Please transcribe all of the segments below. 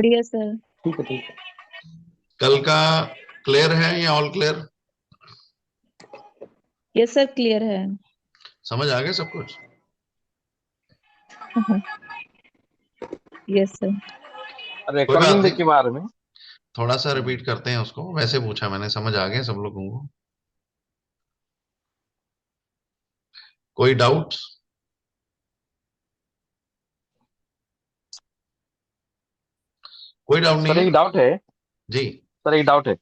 बढ़िया सर। ठीक है ठीक है। कल का क्लियर है या all clear? Yes sir, clear है। समझ आ गया सब कुछ? Yes sir. कोई बात रिकॉर्डिंग नहीं, के बारे में। थोड़ा सा रिपीट करते हैं उसको। वैसे पूछा मैंने, समझ आ गया सब लोगों को? कोई डाउट? कोई डाउट नहीं सर है? एक डाउट है। जी सर एक डाउट है।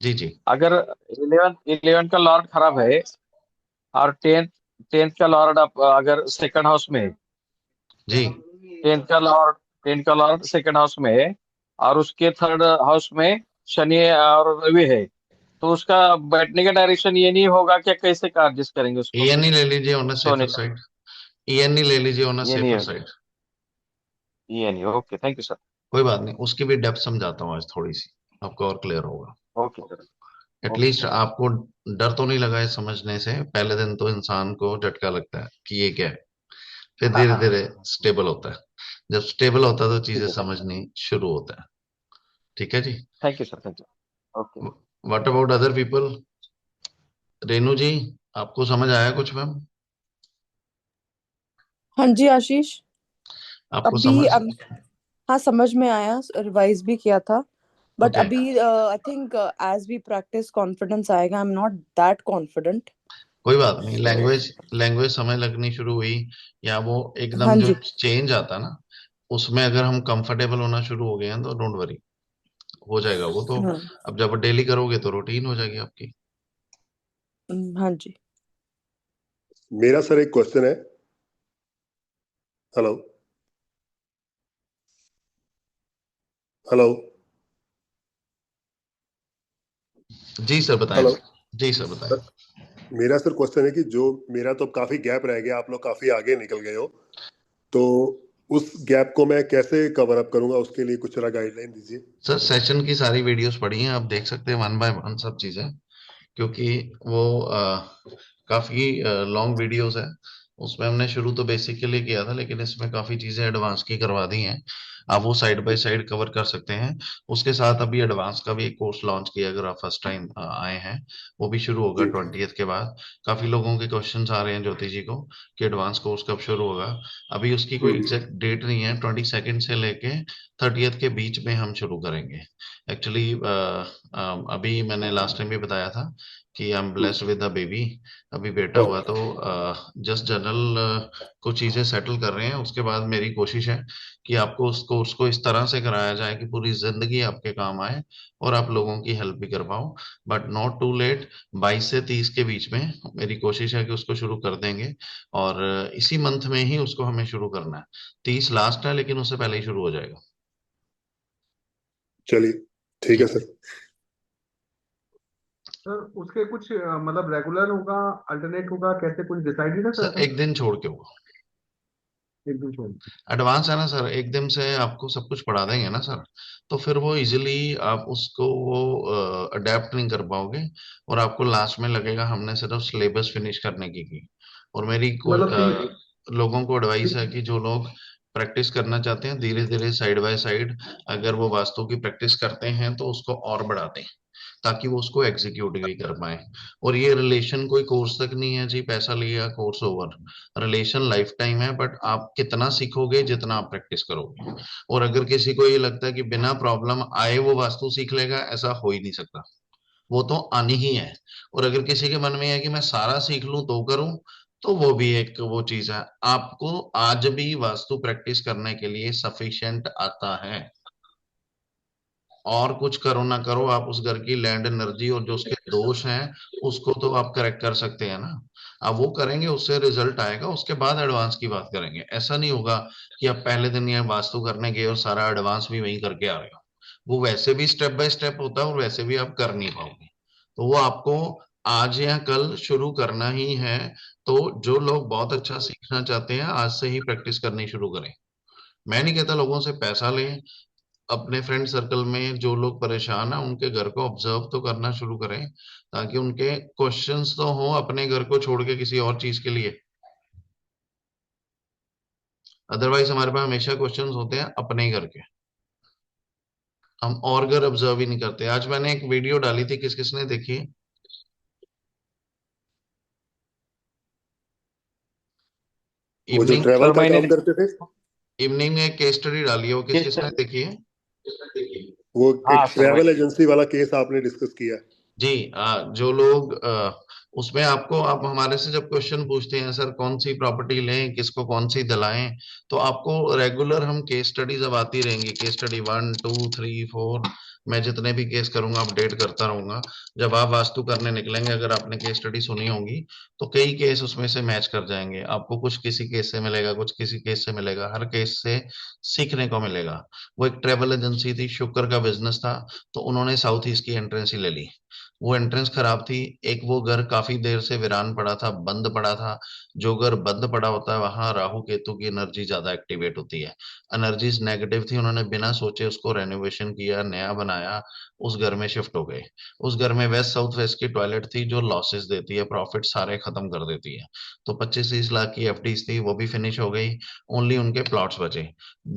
जी जी। अगर इलेवन इलेवन का लॉर्ड खराब है और टेंथ टेंथ का लॉर्ड अगर सेकंड हाउस में है, जी टेंथ का लॉर्ड टेंथ का लॉर्ड सेकंड हाउस में है और उसके थर्ड हाउस में शनि और रवि है, तो उसका बैठने का डायरेक्शन ये नहीं होगा क्या? कैसे का एडजस्ट करेंगे उसको? ईएनई ले लीजिए ऑन अ सोने सेफर का साइड। ईएनई ले लीजिए ऑन अ ये नहीं सेफर है। साइड। ये नहीं। Okay, thank you sir. कोई बात नहीं, उसकी भी डेप्थ समझाता हूँ आज थोड़ी सी, आपको और क्लियर होगा। Okay sir. Okay at least sir. आपको डर तो नहीं लगा है समझने से? पहले दिन तो इंसान को झटका लगता है कि ये क्या है, फिर हाँ धीरे हाँ हाँ। धीरे स्टेबल होता है। जब स्टेबल होता है तो चीजें ठीक है सर। समझनी शुरू होता है। ठीक है जी। Thank you sir, thank you. Okay. What about other people? Renu ji, आपको समझ आया कुछ मैम? हाँ जी आशीष। आपको अभी समझ? हाँ समझ में आया, रिवाइज भी किया था। बट ओके, अभी I think as we practice confidence आएगा। I am not that confident. कोई बात नहीं। सो लैंग्वेज लैंग्वेज समझ लगनी शुरू हुई, या वो एकदम हाँ जो जी। चेंज आता ना, उसमें अगर हम कंफर्टेबल होना शुरू हो गए हैं तो डोंट वरी, हो जाएगा वो तो। हाँ। अब जब डेली करोगे तो रूटीन हो जाएगी आपकी। हाँ जी। मेरा सर एक क्वेश्चन है। हेलो। हेलो। जी सर बताएं हेलो। सर। जी सर बताएं। सर, मेरा सर क्वेश्चन है कि जो मेरा तो काफी गैप रह गया, आप लोग काफी आगे निकल गए हो, तो उस गैप को मैं कैसे कवर अप करूंगा, उसके लिए कुछ जरा गाइडलाइन दीजिए। सर सेशन की सारी वीडियोस पड़ी हैं, आप देख सकते हैं वन बाय वन सब चीजें, क्योंकि वो काफी लॉन्ग वीडियोस है। उसमें हमने शुरू तो बेसिक के लिए किया था, लेकिन इसमें काफी चीजें एडवांस की करवा दी हैं। आप वो साइड बाय साइड कवर कर सकते हैं। उसके साथ अभी एडवांस का भी एक कोर्स लॉन्च किया, अगर आप फर्स्ट टाइम आए हैं। वो भी शुरू होगा जी। 20th के बाद। काफी लोगों के क्वेश्चंस आ रहे हैं ज्योति जी को कि एडवांस कोर्स कब शुरू होगा। अभी उसकी कोई हम्म। एग्जैक्ट डेट नहीं है, 22 से लेके 30th के बीच में हम शुरू करेंगे। एक्चुअली अभी मैंने लास्ट टाइम भी बताया था कि I am hmm. Blessed with a baby. अभी बेटा हाँ। हुआ तो जस्ट जनरल कुछ चीजें सेटल कर रहे हैं। उसके बाद मेरी कोशिश है कि आपको उस कोर्स को इस तरह से कराया जाए कि पूरी जिंदगी आपके काम आए और आप लोगों की हेल्प भी कर पाओ। But not to late. 22 से 30 के बीच में मेरी कोशिश है कि उसको शुरू कर देंगे। और इसी मंथ में ही उसको हमें शुरू करना है। 30 लास्ट है, लेकिन उससे पहले ही शुरू हो जाएगा। चलिए, ठीक है ठीक है। सर। सर उसके कुछ मतलब रेगुलर होगा, अल्टरनेट होगा, कैसे कुछ डिसाइड नहीं ना सर सर अभी? एक दिन छोड़ के होगा। एक दिन छोड़। एडवांस है ना सर, एक दिन से आपको सब कुछ पढ़ा देंगे ना सर, तो फिर वो इजीली आप उसको वो अडेप्ट नहीं कर पाओगे। और आपको लास्ट में लगेगा हमने सिर्फ सिलेबस फिनिश करने की। और मेरी मतलब लोगों को एडवाइस है ती, कि जो लोग प्रैक्टिस करना चाहते हैं धीरे धीरे साइड बाय साइड, अगर वो वास्तु की प्रैक्टिस करते हैं तो उसको और बढ़ाते हैं, ताकि वो उसको एग्जीक्यूट भी कर पाए। और ये रिलेशन कोई कोर्स तक नहीं है जी, पैसा लिया course over. Relation life time है, बट आप कितना सीखोगे जितना आप प्रैक्टिस करोगे। और अगर किसी को ये लगता है कि बिना प्रॉब्लम आए वो वास्तु सीख लेगा, ऐसा हो ही नहीं सकता। वो तो आनी ही है। और अगर किसी के मन में है कि मैं सारा सीख लूं तो करूं, तो वो भी एक वो चीज है। आपको आज भी वास्तु प्रैक्टिस करने के लिए सफिशिएंट आता है। और कुछ करो ना करो, आप उस घर की लैंड एनर्जी और जो उसके दोष हैं उसको तो आप करेक्ट कर सकते हैं ना। आप वो करेंगे, उससे रिजल्ट आएगा, उसके बाद एडवांस की बात करेंगे। ऐसा नहीं होगा कि आप पहले दिन ये वास्तु करने गए और सारा एडवांस भी वहीं करके आ रहे हो। वो वैसे भी स्टेप बाय स्टेप होता है और वैसे भी आप कर नहीं पाओगे। तो वो आपको आज या कल शुरू करना ही है। तो जो लोग बहुत अच्छा सीखना चाहते हैं आज से ही प्रैक्टिस करनी शुरू करें। मैं नहीं कहता लोगों से पैसा लें। अपने फ्रेंड सर्कल में जो लोग परेशान हैं उनके घर को ऑब्जर्व तो करना शुरू करें, ताकि उनके क्वेश्चंस तो हो अपने घर को छोड़ के किसी और चीज के लिए। अदरवाइज हमारे पास हमेशा क्वेश्चंस होते हैं अपने ही घर के। हम और घर ऑब्जर्व ही नहीं करते। आज मैंने एक वीडियो डाली थी, किस किसने देखी? वो जो इवनिंग, ट्रेवल सर का मैंने काम करते थे, इवनिंग में एक केस स्टडी डाली है, वो किस किस किसने देखी है? वो हाँ एक सर मैं ट्रेवल एजेंसी वाला केस आपने डिस्कस किया। जी। जो लोग उसमें आपको, आप हमारे से जब क्वेश्चन पूछते हैं सर कौन सी प्रॉपर्टी लें, किसको कौन सी दिलाएं, तो आपको रेगुलर हम केस स्टडी जब आती रहेंगी, केस स्टडी 1 2 3 4, मैं जितने भी केस करूंगा अपडेट करता रहूंगा। जब आप वास्तु करने निकलेंगे, अगर आपने केस स्टडी सुनी होगी, तो कई केस उसमें से मैच कर जाएंगे आपको। कुछ किसी केस से मिलेगा, कुछ किसी केस से मिलेगा, हर केस से सीखने को मिलेगा। वो एक ट्रेवल एजेंसी थी, शुक्र का बिजनेस था, तो उन्होंने साउथ ईस्ट की एंट्रेंस ही ले ली। वो एंट्रेंस खराब थी। एक वो घर काफी देर से वीरान पड़ा था, बंद पड़ा था। जो घर बंद पड़ा होता है वहां राहु केतु की एनर्जी ज्यादा एक्टिवेट होती है। एनर्जीज नेगेटिव थी, उन्होंने बिना सोचे उसको रेनोवेशन किया, नया बनाया, उस घर में शिफ्ट हो गए। उस घर में वेस्ट साउथ वेस्ट की टॉयलेट थी जो लॉसेस देती है, प्रॉफिट सारे खत्म कर देती है। तो 25-30 लाख की एफडीज थी, वो भी फिनिश हो गई। ओनली उनके प्लॉट्स बचे।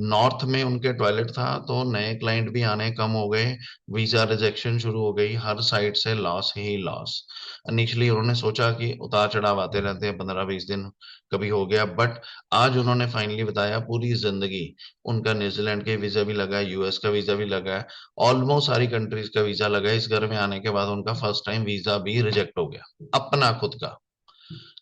नॉर्थ में उनके टॉयलेट था, तो नए क्लाइंट भी आने कम हो गए। वीजा रिजेक्शन शुरू हो गई, हर साइड से लॉस ही लॉस। इनिशियली उन्होंने सोचा कि उतार चढ़ाव आते रहते हैं, 15-20 दिन कभी हो गया, बट आज उन्होंने फाइनली बताया पूरी जिंदगी उनका न्यूजीलैंड के वीजा भी लगा है, यूएस का वीजा भी लगा है, ऑलमोस्ट सारी कंट्रीज का वीजा लगा है। इस घर में आने के बाद उनका फर्स्ट टाइम वीजा भी रिजेक्ट हो गया, अपना खुद का।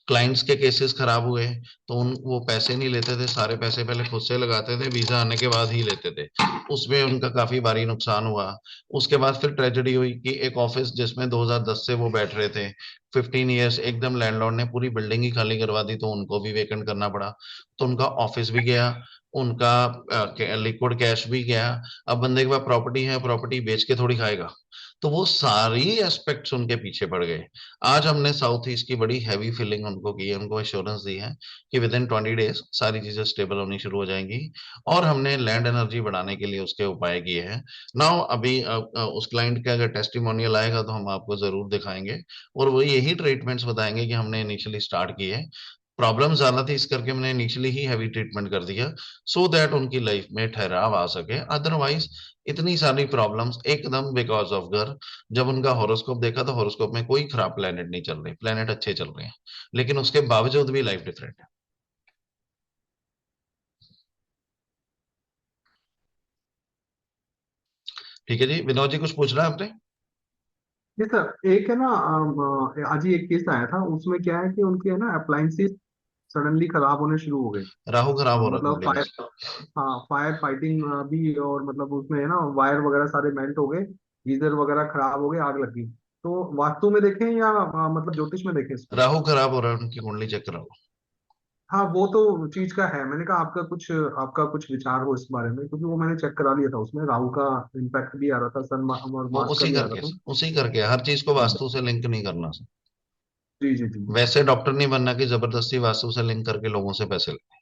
क्लाइंट्स के केसेस खराब हुए, तो उन वो पैसे नहीं लेते थे, सारे पैसे पहले खुद से लगाते थे, वीजा आने के बाद ही लेते थे। उसमें उनका काफी भारी नुकसान हुआ। उसके बाद फिर ट्रेजेडी हुई कि एक ऑफिस जिसमें 2010 से वो बैठ रहे थे, 15 ईयर्स, एकदम लैंडलॉर्ड ने पूरी बिल्डिंग ही खाली करवा दी, तो उनको भी वेकेंट करना पड़ा। तो उनका ऑफिस भी गया, उनका लिक्विड कैश भी गया। अब बंदे के पास प्रॉपर्टी है, प्रॉपर्टी बेच के थोड़ी खाएगा। तो वो सारी एस्पेक्ट्स उनके पीछे पड़ गए। आज हमने साउथ ईस्ट की बड़ी हैवी फीलिंग उनको की है, उनको एश्योरेंस दी है कि विद इन 20 डेज सारी चीजें स्टेबल होनी शुरू हो जाएंगी। और हमने लैंड एनर्जी बढ़ाने के लिए उसके उपाय किए हैं। नाउ अभी उस क्लाइंट का अगर टेस्टिमोनियल आएगा तो हम आपको जरूर दिखाएंगे, और वो यही ट्रीटमेंट्स बताएंगे कि हमने इनिशियली स्टार्ट किए। प्रॉब्लम ज्यादा थी, इस करके हमने इनिशियली ही हैवी ट्रीटमेंट कर दिया, सो दैट उनकी लाइफ में ठहराव आ सके। अदरवाइज इतनी सारी प्रॉब्लम्स एकदम बिकॉज ऑफ घर। जब उनका हॉरोस्कोप देखा तो हॉरोस्कोप में कोई खराब प्लेनेट नहीं चल रहे, प्लेनेट अच्छे चल रहे हैं, लेकिन उसके बावजूद भी लाइफ डिफरेंट है। ठीक है जी, विनोद जी कुछ पूछ रहा है आपने? जी सर, एक है ना, आज ही एक केस आया था, उसमें क्या है कि उनके है ना अप्लायंसेस सडनली खराब होने शुरू हो गए। राहु खराब हो रहा है मतलब कुंडली में। फायर, हाँ फायर फाइटिंग भी, और मतलब उसमें है ना वायर वगैरह सारे मेल्ट हो गए, गीजर वगैरह खराब हो गए, आग लग गई। तो वास्तु में देखें या मतलब ज्योतिष में देखें इसको? राहु खराब हो रहा है, उनकी कुंडली चेक कराओ। हाँ वो तो चीज का है, मैंने कहा आपका कुछ विचार हो इस बारे में, क्योंकि वो मैंने चेक करा लिया था, उसमें राहु का इम्पैक्ट भी आ रहा था, सन और वो मार्स का उसी भी आ करके, रहा था। उसी करके हर चीज को वास्तु से लिंक नहीं करना। जी जी जी। वैसे डॉक्टर नहीं बनना कि जबरदस्ती वास्तु से लिंक करके लोगों से पैसे ले।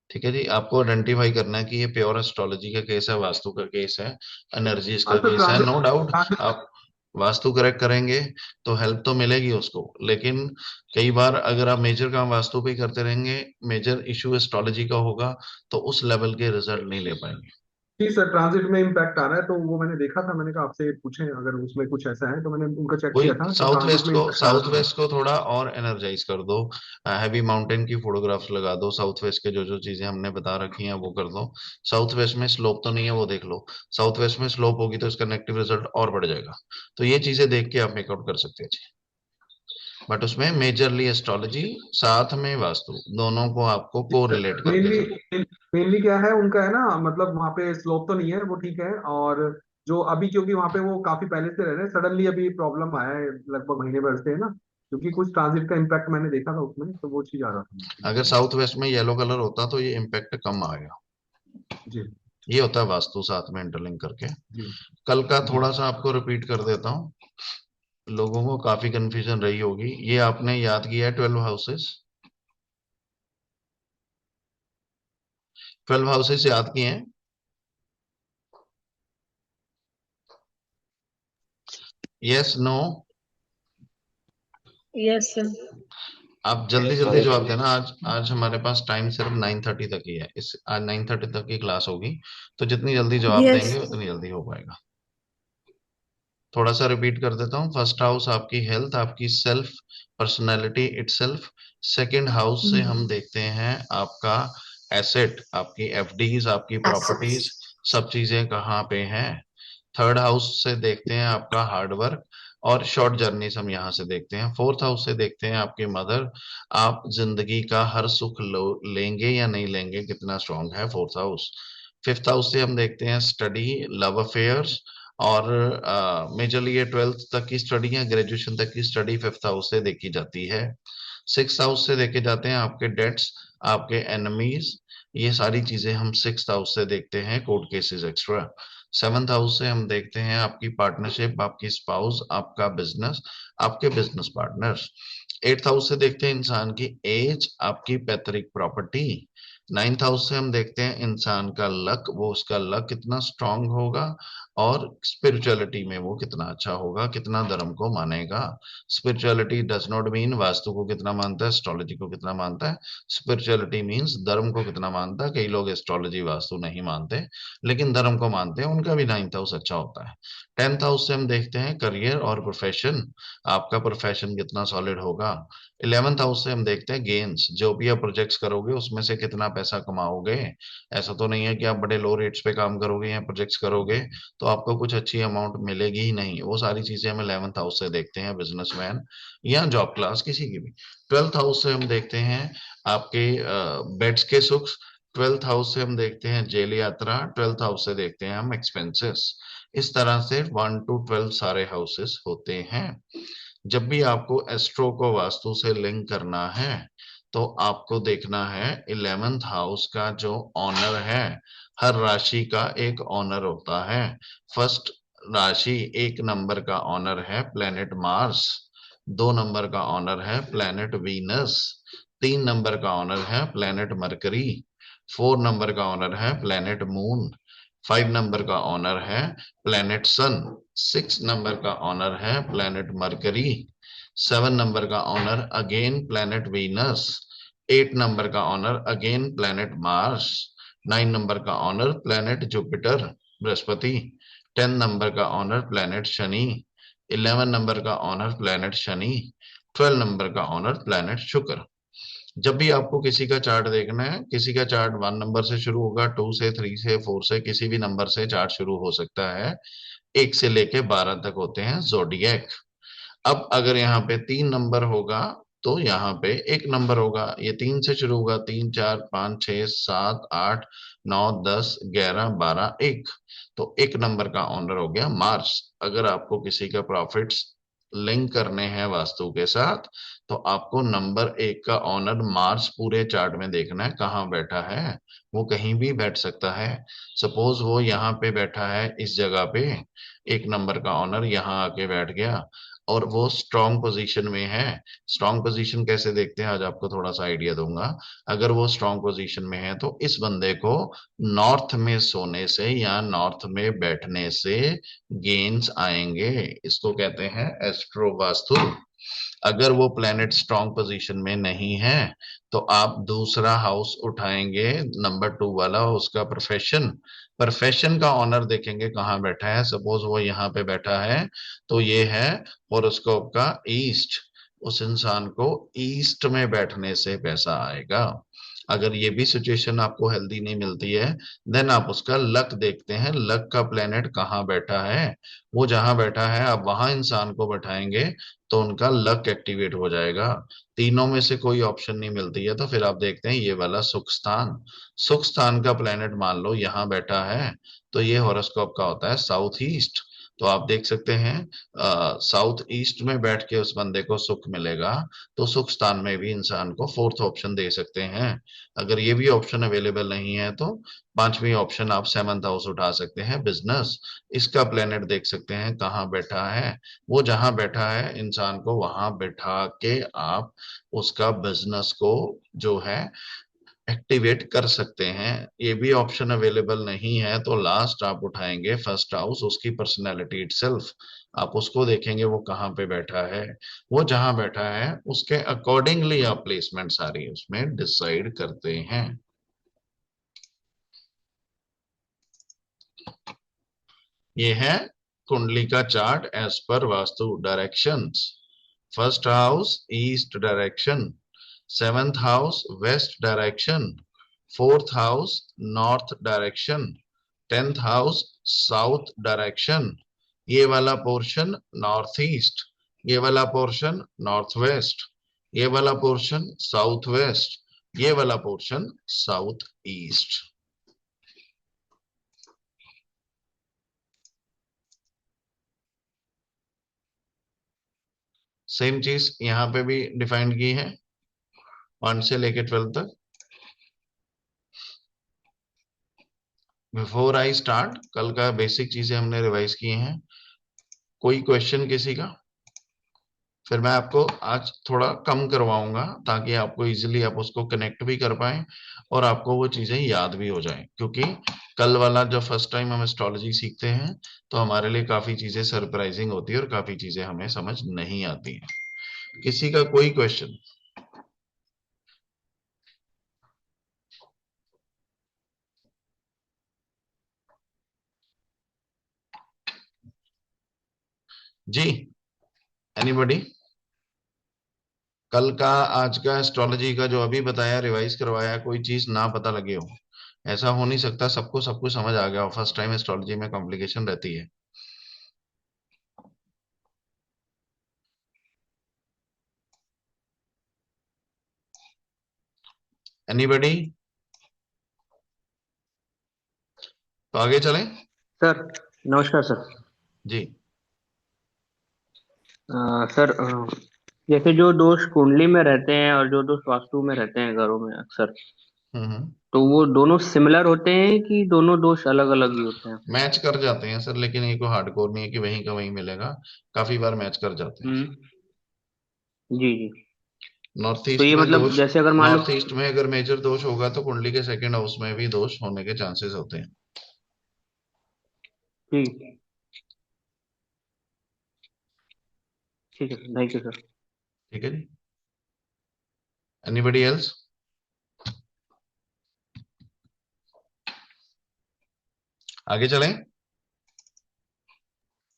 ठीक है जी, आपको आइडेंटिफाई करना है कि ये प्योर एस्ट्रोलॉजी का केस है, वास्तु का केस है, एनर्जीज का हाँ तो केस है, नो डाउट। आप वास्तु करेक्ट करेंगे तो हेल्प तो मिलेगी उसको, लेकिन कई बार अगर आप मेजर काम वास्तु पे ही करते रहेंगे, मेजर इशू एस्ट्रोलॉजी का होगा, तो उस लेवल के रिजल्ट नहीं ले पाएंगे। जी सर, ट्रांजिट में इम्पैक्ट आ रहा है, तो वो मैंने देखा था, मैंने कहा आपसे पूछें अगर उसमें कुछ ऐसा है, तो मैंने उनका चेक वही किया था कि साउथ ट्रांजिट वेस्ट में को, इम्पैक्ट आ साउथ रहा था। वेस्ट को थोड़ा और एनर्जाइज कर दो। हैवी माउंटेन की फोटोग्राफ्स लगा दो, साउथ वेस्ट के जो जो चीजें हमने बता रखी हैं वो कर दो। साउथ वेस्ट में स्लोप तो नहीं है वो देख लो। साउथ वेस्ट में स्लोप होगी तो इसका नेगेटिव रिजल्ट और बढ़ जाएगा। तो ये चीजें देख के आप मेकआउट कर सकते हैं जी। बट उसमें मेजरली एस्ट्रोलॉजी साथ में वास्तु दोनों को आपको को रिलेट करके मेनली चलना। मेनली क्या है उनका, है ना, मतलब वहाँ पे स्लोप तो नहीं है, वो ठीक है। और जो अभी, क्योंकि वहाँ पे वो काफी पहले से रह रहे हैं, सडनली अभी प्रॉब्लम आया है लगभग महीने भर से, है ना, क्योंकि कुछ ट्रांजिट का इम्पैक्ट मैंने देखा था उसमें, तो वो चीज आ रहा था। अगर साउथ वेस्ट में येलो कलर होता तो ये इम्पैक्ट कम आएगा। जी ये होता है वास्तु साथ में इंटरलिंक करके। जी कल का जी। थोड़ा सा आपको रिपीट कर देता हूँ, लोगों को काफी कंफ्यूजन रही होगी। ये आपने याद किया है 12 हाउसेस, 12 हाउसेस याद किए हैं? Yes no? Yes sir. आप जल्दी जल्दी अरे जवाब देना। आज आज हमारे पास टाइम सिर्फ 9:30 तक ही है, इस आज 9:30 तक की क्लास होगी, तो जितनी जल्दी जवाब Yes. देंगे उतनी जल्दी हो पाएगा। थोड़ा सा रिपीट कर देता हूँ। फर्स्ट हाउस आपकी हेल्थ, आपकी self personality itself. Second house से हम देखते हैं आपका एसेट, आपकी एफडीज, आपकी प्रॉपर्टीज, Assets. सब चीजें कहाँ पे हैं। थर्ड हाउस से देखते हैं आपका हार्डवर्क और शॉर्ट जर्नीज, हम यहाँ से देखते हैं। फोर्थ हाउस से देखते हैं आपकी मदर, आप जिंदगी का हर सुख लेंगे या नहीं लेंगे, कितना स्ट्रांग है फोर्थ हाउस। फिफ्थ हाउस से हम देखते हैं स्टडी, लव अफेयर्स, और मेजरली ये 12th तक की स्टडी है, ग्रेजुएशन तक की स्टडी फिफ्थ हाउस से देखी जाती है। सिक्स हाउस से देखे जाते हैं आपके डेट्स, आपके एनिमीज, ये सारी चीजें हम सिक्स हाउस से देखते हैं, court cases extra. Seventh house से हम देखते हैं आपकी पार्टनरशिप, आपकी स्पाउस, आपका बिजनेस, आपके बिजनेस पार्टनर्स। एट्थ हाउस से देखते हैं इंसान की एज, आपकी पैतृक प्रॉपर्टी। नाइन्थ हाउस से हम देखते हैं इंसान का लक, वो उसका लक कितना स्ट्रांग होगा, और स्पिरिचुअलिटी में वो कितना अच्छा होगा, कितना धर्म को मानेगा। Spirituality does not mean vastu को कितना मानता है, एस्ट्रोलॉजी को कितना मानता है। स्पिरिचुअलिटी मीन्स धर्म को कितना मानता है। कई लोग एस्ट्रोलॉजी वास्तु नहीं मानते लेकिन धर्म को मानते हैं, उनका भी नाइन्थ हाउस अच्छा होता है। टेंथ हाउस से हम देखते हैं करियर और प्रोफेशन, आपका प्रोफेशन कितना सॉलिड होगा। इलेवेंथ हाउस से हम देखते हैं गेन्स, जो भी आप प्रोजेक्ट्स करोगे उसमें से कितना पैसा कमाओगे। ऐसा तो नहीं है कि आप बड़े लो रेट्स पे काम करोगे या प्रोजेक्ट्स करोगे तो आपको कुछ अच्छी अमाउंट मिलेगी ही नहीं। वो सारी चीजें हम 11th हाउस से देखते हैं, बिजनेसमैन या जॉब क्लास किसी की भी। 12th हाउस से हम देखते हैं आपके बेड्स के सुख। 12th हाउस से हम देखते हैं जेल यात्रा। 12th हाउस से देखते हैं हम एक्सपेंसेस। इस तरह से 1 to 12 सारे हाउसेस होते हैं। जब भी आपको एस्ट्रो को वास्तु से लिंक करना है तो आपको देखना है 11th हाउस का जो ऑनर है। हर राशि का एक ऑनर होता है। फर्स्ट राशि, एक नंबर का ऑनर है प्लेनेट मार्स, 2 नंबर का ऑनर है प्लेनेट वीनस, 3 नंबर का ऑनर है प्लेनेट मरकरी, 4 नंबर का ऑनर है प्लेनेट मून, 5 नंबर का ऑनर है प्लेनेट सन, 6 नंबर का ऑनर है प्लेनेट मरकरी, 7 नंबर का owner again planet Venus, 8 number का owner again planet Mars, 9 number का owner planet Jupiter Brihaspati, 10 number का ऑनर प्लेनेट शनि, 11 नंबर का ऑनर प्लेनेट शनि, 12 नंबर का ऑनर प्लेनेट शुक्र। जब भी आपको किसी का चार्ट देखना है, किसी का चार्ट 1 नंबर से शुरू होगा, 2 से, 3 से, 4 से, किसी भी नंबर से चार्ट शुरू हो सकता है। 1 से लेके 12 तक होते हैं जोडिएक। अब अगर यहाँ पे 3 नंबर होगा तो यहाँ पे 1 नंबर होगा। ये 3 से शुरू होगा, 3, 4, 5, 6, 7, 8, 9, 10, 11, 12, 1। तो 1 नंबर का ऑनर हो गया मार्स। अगर आपको किसी का प्रॉफिट्स लिंक करने हैं वास्तु के साथ तो आपको नंबर 1 का ऑनर मार्स पूरे चार्ट में देखना है कहाँ बैठा है। वो कहीं भी बैठ सकता है। सपोज वो यहाँ पे बैठा है, इस जगह पे 1 नंबर का ऑनर यहाँ आके बैठ गया और वो स्ट्रॉन्ग पोजीशन में है। स्ट्रॉन्ग पोजीशन कैसे देखते हैं आज आपको थोड़ा सा आइडिया दूंगा। अगर वो स्ट्रॉन्ग पोजीशन में है तो इस बंदे को नॉर्थ में सोने से या नॉर्थ में बैठने से गेन्स आएंगे। इसको कहते हैं एस्ट्रो वास्तु। अगर वो प्लेनेट स्ट्रॉन्ग पोजीशन में नहीं है तो आप दूसरा हाउस उठाएंगे, नंबर 2 वाला, उसका प्रोफेशन। प्रोफेशन का ऑनर देखेंगे कहाँ बैठा है। सपोज वो यहाँ पे बैठा है तो ये है होरोस्कोप का ईस्ट। उस इंसान को ईस्ट में बैठने से पैसा आएगा। अगर ये भी सिचुएशन आपको हेल्दी नहीं मिलती है देन आप उसका लक देखते हैं, लक का प्लेनेट कहाँ बैठा है। वो जहां बैठा है आप वहां इंसान को बैठाएंगे तो उनका लक एक्टिवेट हो जाएगा। तीनों में से कोई ऑप्शन नहीं मिलती है तो फिर आप देखते हैं ये वाला सुख स्थान। सुख स्थान का प्लेनेट मान लो यहाँ बैठा है तो ये हॉरोस्कोप का होता है साउथ ईस्ट। तो आप देख सकते हैं साउथ ईस्ट में बैठ के उस बंदे को सुख मिलेगा। तो सुख स्थान में भी इंसान को फोर्थ ऑप्शन दे सकते हैं। अगर ये भी ऑप्शन अवेलेबल नहीं है तो पांचवी ऑप्शन आप 7th हाउस उठा सकते हैं, बिजनेस। इसका प्लेनेट देख सकते हैं कहाँ बैठा है। वो जहां बैठा है इंसान को वहां बैठा के आप उसका बिजनेस को जो है एक्टिवेट कर सकते हैं। ये भी ऑप्शन अवेलेबल नहीं है तो लास्ट आप उठाएंगे फर्स्ट हाउस, उसकी पर्सनैलिटी इटसेल्फ। आप उसको देखेंगे वो कहाँ पे बैठा है, वो जहां बैठा है उसके अकॉर्डिंगली आप प्लेसमेंट सारी उसमें डिसाइड करते हैं। ये है कुंडली का chart as per vastu directions. First house east direction, seventh house west direction, fourth house north direction, tenth house south direction, ये वाला पोर्शन नॉर्थ ईस्ट, ये वाला पोर्शन नॉर्थ वेस्ट, ये वाला पोर्शन साउथ वेस्ट, ये वाला पोर्शन साउथ ईस्ट। सेम चीज यहां पे भी डिफाइन की है 1 से लेके 12 तक। बिफोर आई स्टार्ट, कल का बेसिक चीजें हमने रिवाइज की हैं। कोई क्वेश्चन किसी का? फिर मैं आपको आज थोड़ा कम करवाऊंगा ताकि आपको इजीली आप उसको कनेक्ट भी कर पाए और आपको वो चीजें याद भी हो जाएं, क्योंकि कल वाला जब फर्स्ट टाइम हम एस्ट्रोलॉजी सीखते हैं तो हमारे लिए काफी चीजें सरप्राइजिंग होती है और काफी चीजें हमें समझ नहीं आती है। किसी का कोई क्वेश्चन? जी, एनीबॉडी? कल का आज का एस्ट्रोलॉजी का जो अभी बताया रिवाइज करवाया, कोई चीज ना पता लगे हो? ऐसा हो नहीं सकता सबको सब कुछ समझ आ गया हो। फर्स्ट टाइम एस्ट्रोलॉजी में कॉम्प्लिकेशन रहती है। एनीबॉडी? तो आगे चलें। सर नमस्कार सर। जी। सर जैसे जो दोष कुंडली में रहते हैं और जो दोष वास्तु में रहते हैं घरों में अक्सर, हम्म। तो वो दोनों सिमिलर होते हैं कि दोनों दोष अलग अलग ही होते हैं? मैच कर जाते हैं सर, लेकिन ये कोई हार्डकोर नहीं है कि वहीं का वहीं मिलेगा। काफी बार मैच कर जाते हैं। जी जी। नॉर्थ तो ईस्ट ये में मतलब दोष, जैसे अगर मान लो, नॉर्थ ईस्ट में अगर मेजर दोष होगा तो कुंडली के सेकंड हाउस में भी दोष होने के चांसेस होते हैं। ठीक ठीक है, थैंक यू सर। ठीक है जी। Anybody else? आगे चलें।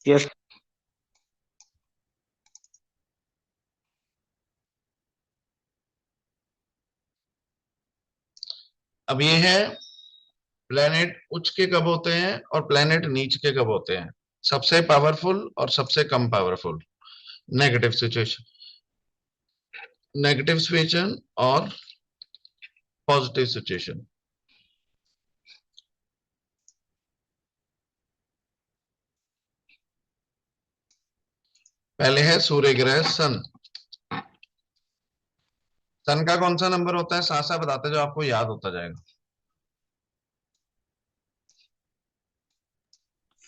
यस। अब ये है प्लेनेट उच्च के कब होते हैं और प्लेनेट नीच के कब होते हैं, सबसे पावरफुल और सबसे कम powerful. Negative situation, negative situation और पॉजिटिव सिचुएशन। पहले है सूर्य ग्रह सन। सन का कौन सा नंबर होता है, साथ साथ बताते जो आपको याद होता जाएगा।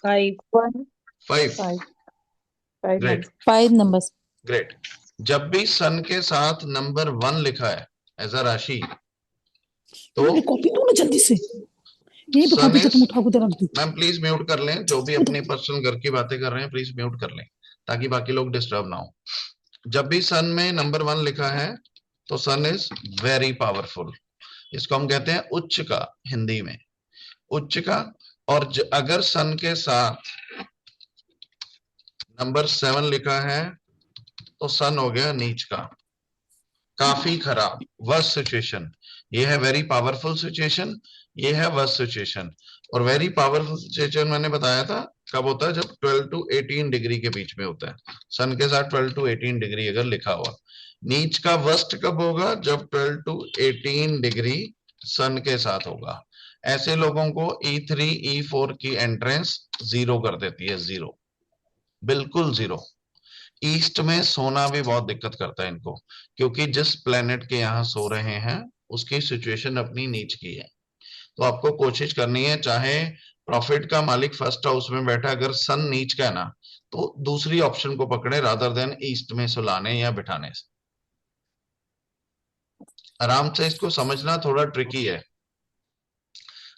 5 5। 5 ग्रेट, 5 numbers. ग्रेट। जब भी सन के साथ नंबर 1 लिखा है एज अ राशि तो कॉपी दो ना जल्दी से, यही पे सन कॉपी इज, तुम उठा के रख दो। मैम प्लीज म्यूट कर लें, जो भी अपनी पर्सनल घर की बातें कर रहे हैं प्लीज म्यूट कर लें ताकि बाकी लोग डिस्टर्ब ना हो। जब भी सन में नंबर 1 लिखा है तो सन इज वेरी पावरफुल। इसको हम कहते हैं उच्च का, हिंदी में उच्च का। और अगर सन के साथ नंबर 7 लिखा है तो सन हो गया नीच का, काफी खराब, वर्स्ट सिचुएशन। ये है वेरी पावरफुल सिचुएशन, ये है वर्स्ट सिचुएशन। और वेरी पावरफुल सिचुएशन मैंने बताया था कब होता है, जब 12 टू 18 डिग्री के बीच में होता है। सन के साथ 12 टू 18 डिग्री अगर लिखा हुआ। नीच का वर्स्ट कब होगा, जब 12 टू 18 डिग्री सन के साथ होगा। ऐसे लोगों को E3 E4 की एंट्रेंस 0 कर देती है, 0, बिल्कुल 0। ईस्ट में सोना भी बहुत दिक्कत करता है इनको, क्योंकि जिस प्लेनेट के यहाँ सो रहे हैं उसकी सिचुएशन अपनी नीच की है। तो आपको कोशिश करनी है, चाहे प्रॉफिट का मालिक फर्स्ट हाउस में बैठा, अगर सन नीच का है ना तो दूसरी ऑप्शन को पकड़े रादर देन ईस्ट में सुलाने या बिठाने से। आराम से इसको समझना थोड़ा ट्रिकी है।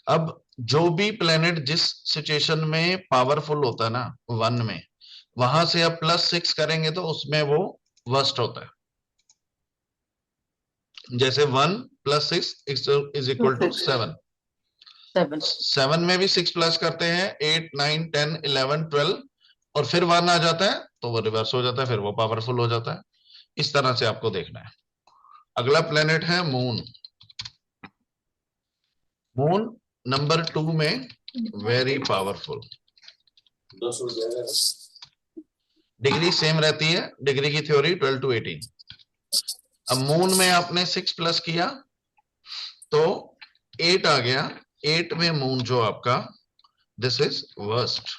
अब जो भी प्लेनेट जिस सिचुएशन में पावरफुल होता है ना 1 में, वहां से अब +6 करेंगे तो उसमें वो वर्स्ट होता है। जैसे 1 + 6 इज इक्वल टू 7। 7 में भी 6 प्लस करते हैं, 8 9 10 11 12, और फिर 1 आ जाता है तो वो रिवर्स हो जाता है, फिर वो पावरफुल हो जाता है। इस तरह से आपको देखना है। अगला प्लेनेट है मून। मून नंबर 2 में वेरी पावरफुल। डिग्री सेम रहती है, डिग्री की थ्योरी 12 to 18। अब मून में आपने 6 प्लस किया तो 8 आ गया। 8 में मून जो आपका, दिस इज वर्स्ट।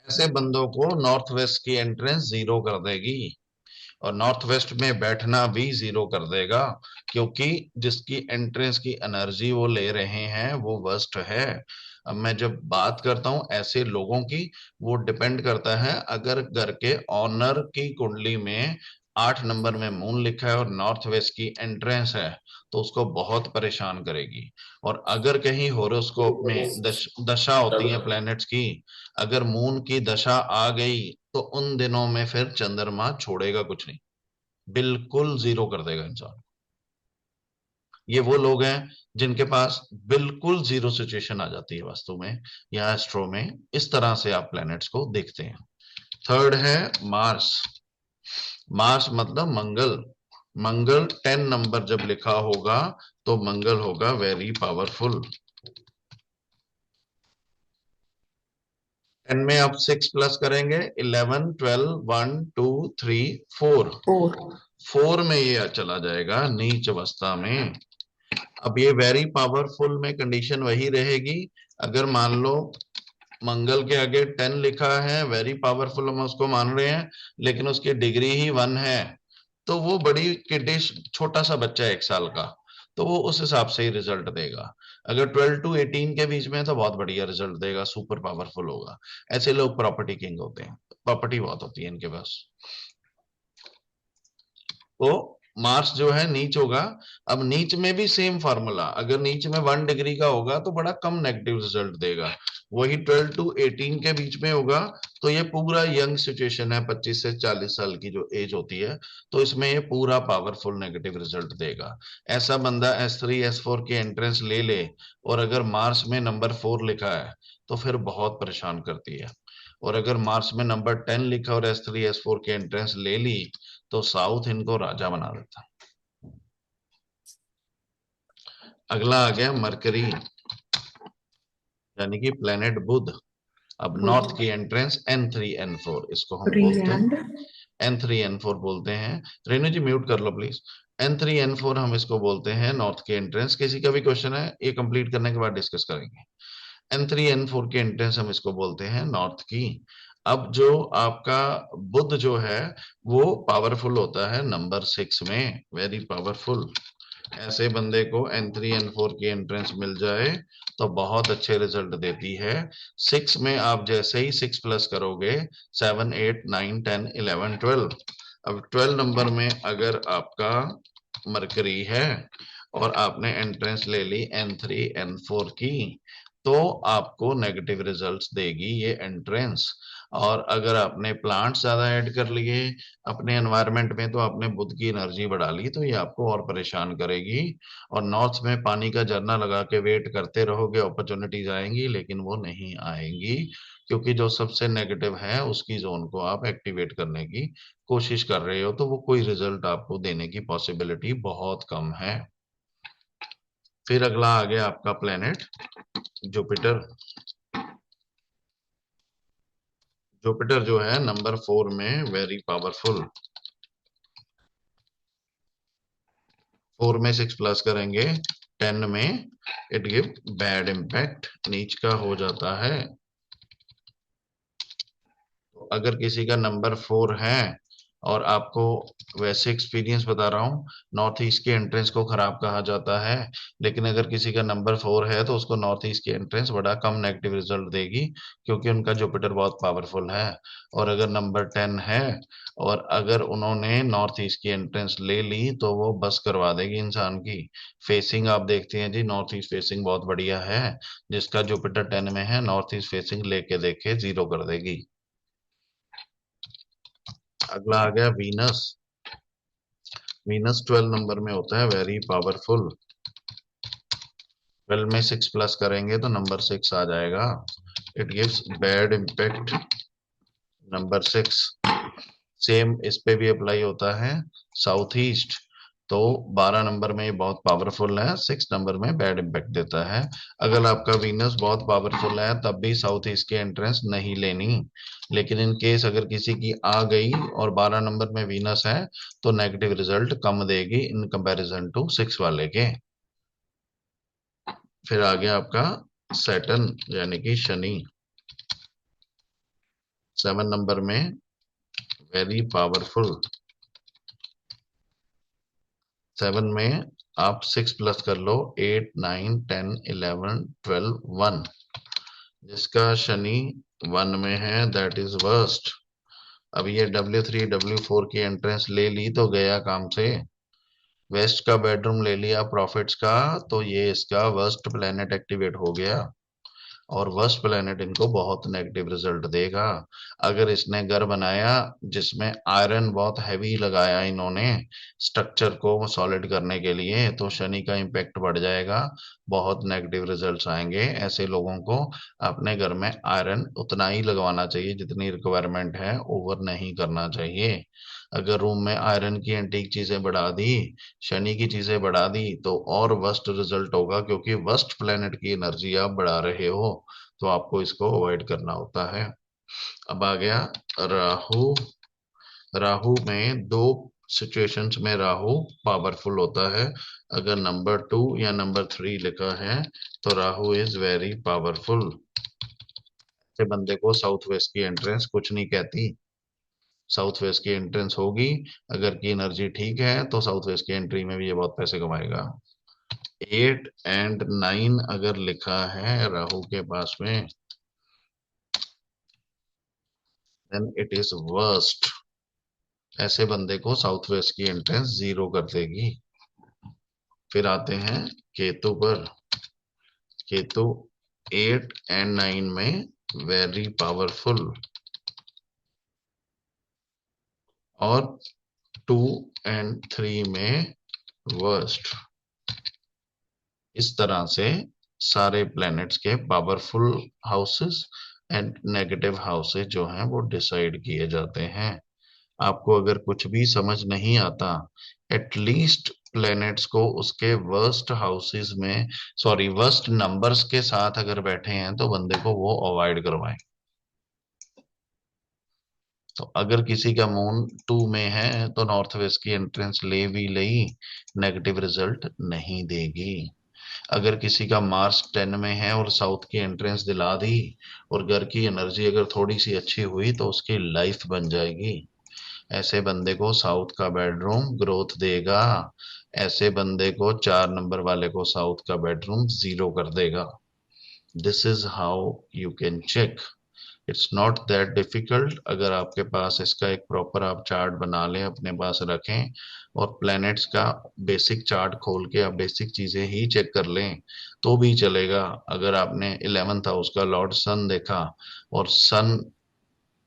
ऐसे बंदों को नॉर्थ वेस्ट की एंट्रेंस 0 कर देगी, और नॉर्थ वेस्ट में बैठना भी 0 कर देगा, क्योंकि जिसकी एंट्रेंस की एनर्जी वो ले रहे हैं वो वर्स्ट है। अब मैं जब बात करता हूं ऐसे लोगों की, वो डिपेंड करता है, अगर घर के ऑनर की कुंडली में 8 नंबर में मून लिखा है और नॉर्थ वेस्ट की एंट्रेंस है तो उसको बहुत परेशान करेगी। और अगर कहीं होरोस्कोप में दशा होती है प्लैनेट्स की, अगर मून की दशा आ गई तो उन दिनों में फिर चंद्रमा छोड़ेगा कुछ नहीं, बिल्कुल 0 कर देगा इंसान। ये वो लोग हैं जिनके पास बिल्कुल 0 सिचुएशन आ जाती है वास्तु में या एस्ट्रो में। इस तरह से आप प्लैनेट्स को देखते हैं। थर्ड है मार्स। मार्स मतलब मंगल। मंगल 10 नंबर जब लिखा होगा तो मंगल होगा वेरी पावरफुल। 10 में आप 6 प्लस करेंगे, 11 12 1 2 3 4। 4 में ये चला जाएगा नीच अवस्था में। अब ये वेरी पावरफुल में कंडीशन वही रहेगी, अगर मान लो मंगल के आगे 10 लिखा है, वेरी पावरफुल हम उसको मान रहे हैं, लेकिन उसकी डिग्री ही 1 है, तो वो बड़ी किडिश छोटा सा बच्चा है 1 साल का, तो वो उस हिसाब से ही रिजल्ट देगा। अगर 12 to 18 के बीच में है तो बहुत बढ़िया रिजल्ट देगा, सुपर पावरफुल होगा। ऐसे लोग प्रॉपर्टी किंग होते हैं, प्रॉपर्टी बहुत होती है इनके पास। तो मार्स जो है नीच होगा। अब नीच में भी सेम फार्मूला, अगर नीच में 1 डिग्री का होगा तो बड़ा कम नेगेटिव रिजल्ट देगा। वही 12 to 18 के बीच में होगा तो ये पूरा यंग सिचुएशन है, 25 से 40 साल की जो एज होती है, तो इसमें ये पूरा पावरफुल नेगेटिव रिजल्ट देगा। ऐसा बंदा S3 S4 की एंट्रेंस ले ले, और अगर मार्स में नंबर 4 लिखा है तो फिर बहुत परेशान करती है। और अगर मार्स में नंबर 10 लिखा और S3 S4 की एंट्रेंस ले ली तो साउथ इनको राजा बना देता। अगला आ गया मरकरी, यानी कि प्लेनेट बुध। अब नॉर्थ की एंट्रेंस N3 N4 इसको हम बोलते हैं, N3 N4 बोलते हैं। रेणु जी म्यूट कर लो प्लीज। N3 N4 हम इसको बोलते हैं नॉर्थ की एंट्रेंस। किसी का भी क्वेश्चन है ये कंप्लीट करने के बाद डिस्कस करेंगे। N3 N4 की एंट्रेंस हम इसको बोलते हैं नॉर्थ की। अब जो आपका बुध जो है वो पावरफुल होता है नंबर 6 में, वेरी पावरफुल। ऐसे बंदे को N3 N4 की एंट्रेंस मिल जाए तो बहुत अच्छे रिजल्ट देती है। 6 में आप जैसे ही 6 प्लस करोगे, 7 8 9 10 11 12। अब 12 नंबर में अगर आपका मरकरी है और आपने एंट्रेंस ले ली N3 N4 की, तो आपको नेगेटिव रिजल्ट्स देगी ये एंट्रेंस। और अगर आपने प्लांट्स ज्यादा ऐड कर लिए अपने एनवायरनमेंट में, तो आपने बुध की एनर्जी बढ़ा ली, तो ये आपको और परेशान करेगी। और नॉर्थ में पानी का झरना लगा के वेट करते रहोगे, अपॉर्चुनिटीज आएंगी लेकिन वो नहीं आएंगी, क्योंकि जो सबसे नेगेटिव है उसकी जोन को आप एक्टिवेट करने की कोशिश कर रहे हो, तो वो कोई रिजल्ट आपको देने की पॉसिबिलिटी बहुत कम है। फिर अगला आ गया आपका प्लेनेट जुपिटर। जुपिटर जो है नंबर 4 में वेरी पावरफुल। 4 में 6 प्लस करेंगे, 10 में इट गिव बैड इम्पैक्ट, नीच का हो जाता है। तो अगर किसी का नंबर 4 है और आपको वैसे एक्सपीरियंस बता रहा हूँ, नॉर्थ ईस्ट के एंट्रेंस को खराब कहा जाता है, लेकिन अगर किसी का नंबर 4 है तो उसको नॉर्थ ईस्ट की एंट्रेंस बड़ा कम नेगेटिव रिजल्ट देगी, क्योंकि उनका जुपिटर बहुत पावरफुल है। और अगर नंबर 10 है और अगर उन्होंने नॉर्थ ईस्ट की एंट्रेंस ले ली तो वो बस करवा देगी इंसान की। फेसिंग आप देखते हैं जी, नॉर्थ ईस्ट फेसिंग बहुत बढ़िया है। जिसका जुपिटर 10 में है, नॉर्थ ईस्ट फेसिंग लेके देखे, जीरो कर देगी। अगला आ गया वीनस। वीनस 12 नंबर में होता है, वेरी पावरफुल। 12 में 6 प्लस करेंगे तो नंबर 6 आ जाएगा। It gives bad impact. Number 6 same इस पे भी अप्लाई होता है, साउथ ईस्ट। तो 12 नंबर में ये बहुत पावरफुल है, 6 नंबर में बैड इम्पैक्ट देता है। अगर आपका वीनस बहुत पावरफुल है तब भी साउथ ईस्ट की एंट्रेंस नहीं लेनी, लेकिन इन केस अगर किसी की आ गई और 12 नंबर में वीनस है तो नेगेटिव रिजल्ट कम देगी इन कंपैरिजन टू 6 वाले के। फिर आ गया आपका सैटर्न यानी कि शनि, 7 नंबर में, वेरी पावरफुल। 7 में आप 6 प्लस कर लो, 8 9 10 11 12 1। जिसका शनि 1 में है दैट इज वर्स्ट। अब ये W3 W4 की एंट्रेंस ले ली तो गया काम से। वेस्ट का बेडरूम ले लिया प्रॉफिट्स का, तो ये इसका वर्स्ट प्लेनेट एक्टिवेट हो गया और वर्स्ट प्लेनेट इनको बहुत नेगेटिव रिजल्ट देगा। अगर इसने घर बनाया जिसमें आयरन बहुत हैवी लगाया इन्होंने स्ट्रक्चर को सॉलिड करने के लिए, तो शनि का इम्पैक्ट बढ़ जाएगा, बहुत नेगेटिव रिजल्ट्स आएंगे। ऐसे लोगों को अपने घर में आयरन उतना ही लगवाना चाहिए जितनी रिक्वायरमेंट है, ओवर नहीं करना चाहिए। अगर रूम में आयरन की एंटीक चीजें बढ़ा दी, शनि की चीजें बढ़ा दी, तो और वर्स्ट रिजल्ट होगा, क्योंकि वर्स्ट प्लेनेट की एनर्जी आप बढ़ा रहे हो, तो आपको इसको अवॉइड करना होता है। अब आ गया राहु। राहु में दो सिचुएशंस में राहु पावरफुल होता है। अगर नंबर 2 या नंबर 3 लिखा है तो राहु इज वेरी पावरफुल। ऐसे बंदे को साउथ वेस्ट की एंट्रेंस कुछ नहीं कहती। साउथ वेस्ट की एंट्रेंस होगी, अगर की एनर्जी ठीक है तो साउथ वेस्ट की एंट्री में भी ये बहुत पैसे कमाएगा। 8 एंड 9 अगर लिखा है राहु के पास में, देन इट इज वर्स्ट। ऐसे बंदे को साउथ वेस्ट की एंट्रेंस जीरो कर देगी। फिर आते हैं केतु पर। केतु 8 एंड 9 में वेरी पावरफुल और 2 एंड 3 में वर्स्ट। इस तरह से सारे प्लैनेट्स के powerful houses and negative houses जो हैं वो डिसाइड किए जाते हैं। आपको अगर कुछ भी समझ नहीं आता, एटलीस्ट प्लैनेट्स को उसके वर्स्ट हाउसेस में, सॉरी वर्स्ट नंबर्स के साथ अगर बैठे हैं तो बंदे को वो अवॉइड करवाएं। तो अगर किसी का मून 2 में है तो नॉर्थ वेस्ट की एंट्रेंस ले भी ली, नेगेटिव रिजल्ट नहीं देगी। अगर किसी का मार्स 10 में है और साउथ की एंट्रेंस दिला दी और घर की एनर्जी अगर थोड़ी सी अच्छी हुई तो उसकी लाइफ बन जाएगी। ऐसे बंदे को साउथ का बेडरूम ग्रोथ देगा। ऐसे बंदे को 4 नंबर वाले को साउथ का बेडरूम जीरो कर देगा। This is how you can check. It's not that difficult. अगर आपके पास इसका एक प्रॉपर आप चार्ट बना लें, अपने पास रखें और प्लैनेट्स का बेसिक चार्ट खोल के आप बेसिक चीजें ही चेक कर लें तो भी चलेगा। अगर आपने 11th हाउस का लॉर्ड सन देखा और सन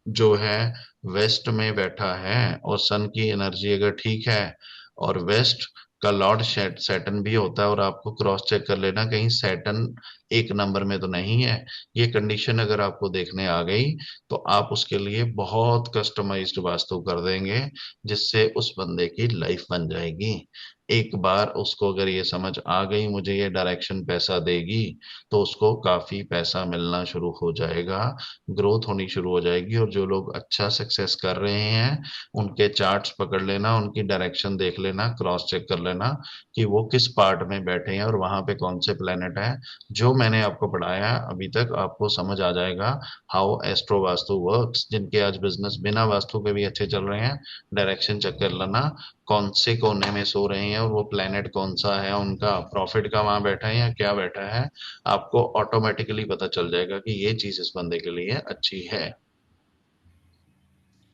जो है वेस्ट में बैठा है और सन की एनर्जी अगर ठीक है और वेस्ट का लॉर्ड सैटर्न भी होता है, और आपको क्रॉस चेक कर लेना कहीं सैटर्न 1 नंबर में तो नहीं है। ये कंडीशन अगर आपको देखने आ गई तो आप उसके लिए बहुत कस्टमाइज्ड वास्तु कर देंगे, जिससे उस बंदे की लाइफ बन जाएगी। एक बार उसको अगर ये समझ आ गई मुझे ये डायरेक्शन पैसा देगी, तो उसको काफी पैसा मिलना शुरू हो जाएगा, ग्रोथ होनी शुरू हो जाएगी। और जो लोग अच्छा सक्सेस कर रहे हैं उनके चार्ट्स पकड़ लेना, उनकी डायरेक्शन देख लेना, क्रॉस चेक कर लेना कि वो किस पार्ट में बैठे हैं और वहां पे कौन से प्लेनेट है जो मैंने आपको पढ़ाया अभी तक आपको समझ आ जाएगा हाउ एस्ट्रो वास्तु वर्क्स। जिनके आज बिजनेस बिना वास्तु के भी अच्छे चल रहे हैं, डायरेक्शन चेक कर लेना कौन से कोने में सो रहे हैं और वो प्लेनेट कौन सा है, उनका प्रॉफिट का वहां बैठा है या क्या बैठा है, आपको ऑटोमेटिकली पता चल जाएगा कि ये चीज इस बंदे के लिए अच्छी है।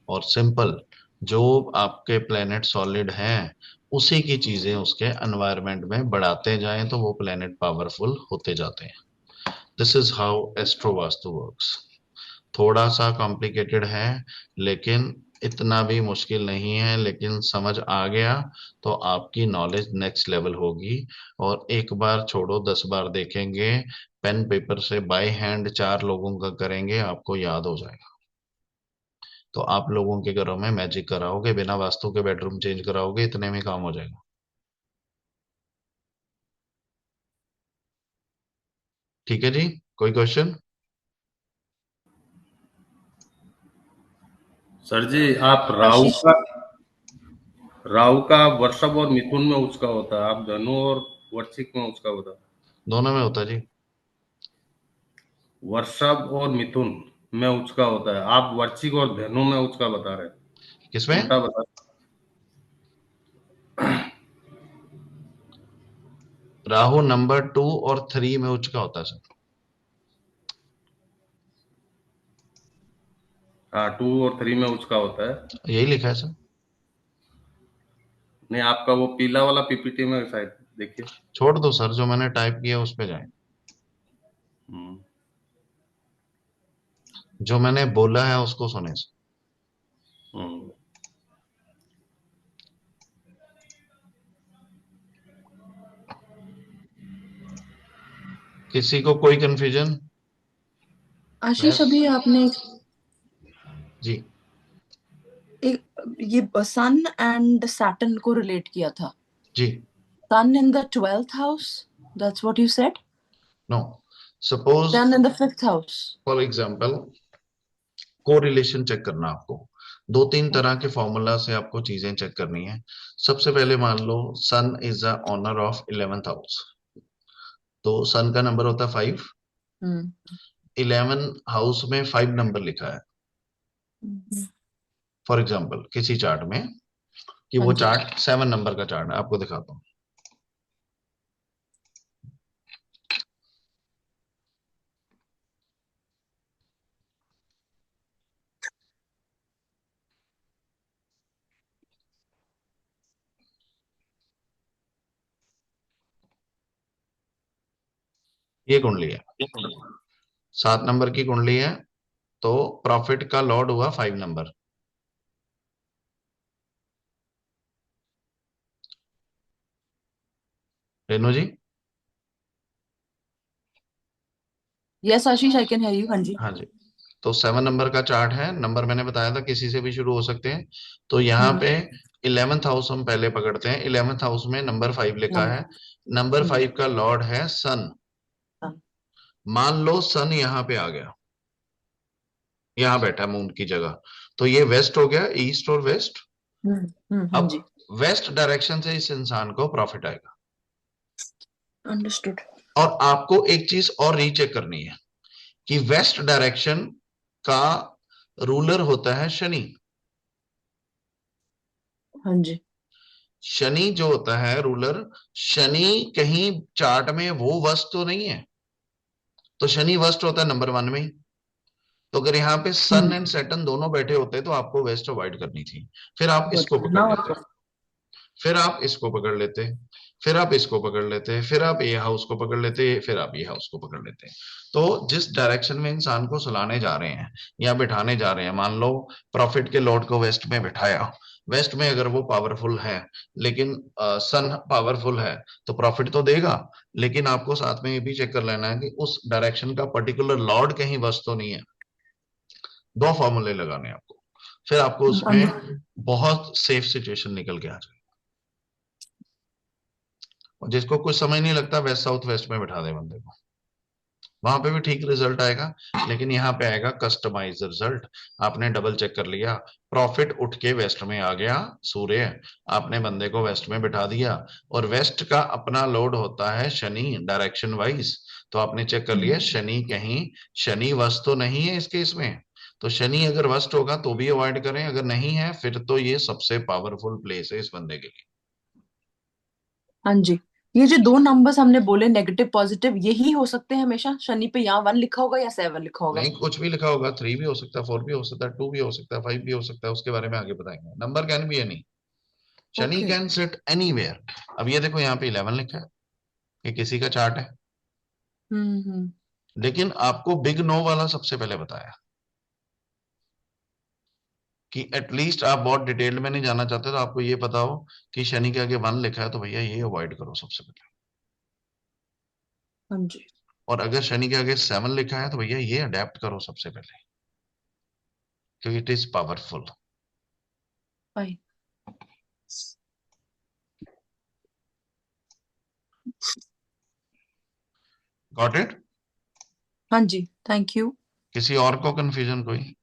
और सिंपल, जो आपके प्लेनेट सॉलिड हैं उसी की चीजें उसके एनवायरनमेंट में बढ़ाते जाएं तो वो प्लेनेट पावरफुल होते जाते हैं। This is how astro vastu works. थोड़ा सा कॉम्प्लिकेटेड है लेकिन इतना भी मुश्किल नहीं है, लेकिन समझ आ गया तो आपकी नॉलेज नेक्स्ट लेवल होगी। और एक बार छोड़ो 10 बार देखेंगे, पेन पेपर से बाय हैंड 4 लोगों का करेंगे, आपको याद हो जाएगा। तो आप लोगों के घरों में मैजिक कराओगे, बिना वास्तु के बेडरूम चेंज कराओगे, इतने में काम हो जाएगा। ठीक है जी, कोई क्वेश्चन? सर जी, आप आशीष राहु का वृषभ और मिथुन में उचका होता है, आप धनु और वृश्चिक में उचका होता है। दोनों में होता जी। वृषभ और मिथुन में उचका होता है, आप वृश्चिक और धनु में उचका बता रहे हैं, किसमें? उल्टा बता रहे राहु नंबर 2 और 3 में उच्च का होता है सर। हैं। हाँ, 2 और 3 में उचका होता है। यही लिखा है सर। नहीं, आपका वो पीला वाला पीपीटी में शायद देखिए। छोड़ दो सर, जो मैंने टाइप किया उस पे जाए। हम्म, जो मैंने बोला है उसको सुने सर। हम्म। किसी को कोई कंफ्यूजन? आशीष अभी आपने जी ये सन एंड सैटर्न को रिलेट किया था। जी। Sun in the 12th house, that's what you said. No, suppose sun in the 5th house. For example correlation check करना आपको, 2-3 तरह के फॉर्मूला से आपको चीजें चेक करनी है। सबसे पहले मान लो sun is the owner of 11th house, तो सन का नंबर होता है 5। 11 हाउस में 5 नंबर लिखा है फॉर एग्जांपल किसी चार्ट में, कि हाँ वो जी। चार्ट 7 नंबर का चार्ट है। आपको दिखाता हूँ। ये कुंडली है, 7 नंबर की कुंडली है, तो प्रॉफिट का लॉर्ड हुआ 5 नंबर। Renu ji? Yes Ashish, I can hear you. हाँ जी। हाँ जी। तो 7 नंबर का चार्ट है, नंबर मैंने बताया था किसी से भी शुरू हो सकते हैं। तो यहाँ पे 11th हाउस हम पहले पकड़ते हैं। 11th हाउस में नंबर 5 लिखा है, नंबर 5 का लॉर्ड है सन। मान लो सन यहाँ पे आ गया, यहाँ बैठा मून की जगह, तो ये वेस्ट हो गया, ईस्ट और वेस्ट। हाँ जी, अब वेस्ट डायरेक्शन से इस इंसान को प्रॉफिट आएगा। अंडरस्टूड। और आपको एक चीज और रीचेक करनी है कि वेस्ट डायरेक्शन का रूलर होता है शनि। हाँ जी। शनि जो होता है रूलर, शनि कहीं चार्ट में वो वस्त तो नहीं है, तो शनि वस्त होता है नंबर 1 में ही। तो अगर यहाँ पे सन एंड सैटर्न दोनों बैठे होते तो आपको वेस्ट अवॉइड करनी थी। फिर आप इसको पकड़ लेते, फिर आप इसको पकड़ लेते, फिर आप इसको पकड़ लेते, फिर आप ये हाउस को पकड़ लेते, फिर आप ये हाउस को पकड़ लेते। तो जिस डायरेक्शन में इंसान को सुलाने जा रहे हैं या बिठाने जा रहे हैं, मान लो प्रॉफिट के लॉर्ड को वेस्ट में बिठाया, वेस्ट में अगर वो पावरफुल है लेकिन सन पावरफुल है तो प्रॉफिट तो देगा, लेकिन आपको साथ में ये भी चेक कर लेना है कि उस डायरेक्शन का पर्टिकुलर लॉर्ड कहीं वस्त तो नहीं है। 2 फॉर्मूले लगाने हैं आपको, फिर आपको उसमें बहुत सेफ सिचुएशन निकल के आ जाए। जिसको कुछ समझ नहीं लगता वेस्ट साउथ वेस्ट में बिठा दे बंदे को, वहां पे भी ठीक रिजल्ट आएगा, लेकिन यहाँ पे आएगा कस्टमाइज रिजल्ट। आपने डबल चेक कर लिया, प्रॉफिट उठ के वेस्ट में आ गया, सूर्य, आपने बंदे को वेस्ट में बिठा दिया, और वेस्ट का अपना लोड होता है शनि, डायरेक्शन वाइज। तो आपने चेक कर लिया शनि कहीं, शनि वस्त तो नहीं है इस केस में। तो शनि अगर वस्ट होगा तो भी अवॉइड करें, अगर नहीं है फिर तो ये सबसे पावरफुल प्लेस है इस बंदे के लिए। हाँ जी। ये जो दो नंबर्स हमने बोले नेगेटिव पॉजिटिव, यही हो सकते हैं हमेशा? शनि पे यहाँ 1 लिखा होगा या 7 लिखा होगा? नहीं, कुछ भी लिखा होगा, 3 भी हो सकता है, 4 भी हो सकता है, 2 भी हो सकता है, 5 भी हो सकता है, उसके बारे में आगे बताएंगे। Number can be any, Shani okay. Can sit anywhere. अब ये देखो यहाँ पे 11 लिखा है, ये किसी का चार्ट है, हम्म। लेकिन आपको बिग नो वाला सबसे पहले बताया कि एटलीस्ट आप बहुत डिटेल में नहीं जाना चाहते, तो आपको ये पता हो कि शनि के आगे 1 लिखा है तो भैया ये अवॉइड करो सबसे पहले। हाँ जी। और अगर शनि के आगे 7 लिखा है तो भैया ये अडेप्ट करो सबसे पहले, क्योंकि it is powerful. Bye. Got it? हाँ जी, थैंक यू। किसी और को कंफ्यूजन कोई?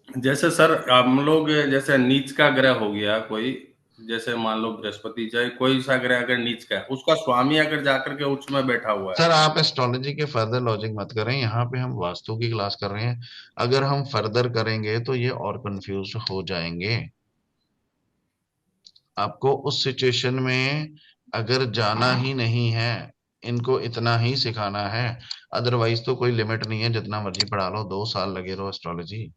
जैसे सर हम लोग जैसे नीच का ग्रह हो गया कोई, जैसे मान लो बृहस्पति, चाहे कोई सा ग्रह अगर नीच का है, उसका स्वामी अगर जाकर के उच्च में बैठा हुआ है। सर आप एस्ट्रोलॉजी के फर्दर लॉजिक मत करें, यहाँ पे हम वास्तु की क्लास कर रहे हैं। अगर हम फर्दर करेंगे तो ये और कंफ्यूज हो जाएंगे। आपको उस सिचुएशन में अगर जाना ही नहीं है, इनको इतना ही सिखाना है, अदरवाइज तो कोई लिमिट नहीं है, जितना मर्जी पढ़ा लो, 2 साल लगे रहो एस्ट्रोलॉजी।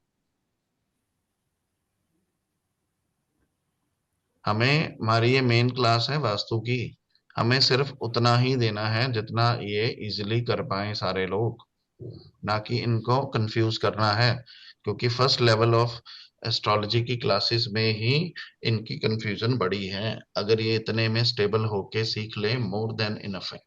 हमें, हमारी ये मेन क्लास है वास्तु की, हमें सिर्फ उतना ही देना है जितना ये इजीली कर पाए सारे लोग, ना कि इनको कंफ्यूज करना है, क्योंकि फर्स्ट लेवल ऑफ एस्ट्रोलॉजी की क्लासेस में ही इनकी कंफ्यूजन बड़ी है। अगर ये इतने में स्टेबल होके सीख ले, मोर देन इनफ है।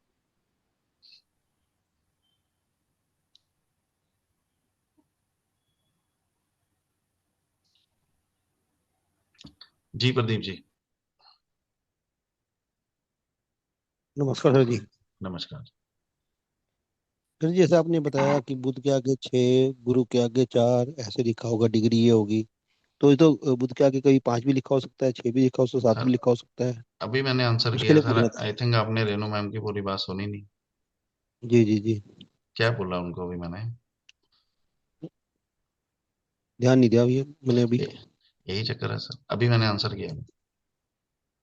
जी प्रदीप जी। नमस्कार सर जी। नमस्कार। सर जी, जैसे आपने बताया कि बुध के आगे 6, गुरु के आगे 4 ऐसे लिखा होगा, डिग्री ये होगी। तो ये तो बुध के आगे कभी 5 भी लिखा हो सकता है, 6 भी लिखा हो सकता है, 7 भी सर लिखा हो सकता है। अभी मैंने आंसर उसके किया लिए सर, पूछना था। आई थिंक आपने रेनू मैम की पूरी बात सुनी नहीं। जी जी जी। क्या बोला उनको अभी मैंने? ध्यान नहीं दिया अभी मैंने अभी। ये- यही चक्कर है सर, अभी मैंने आंसर किया।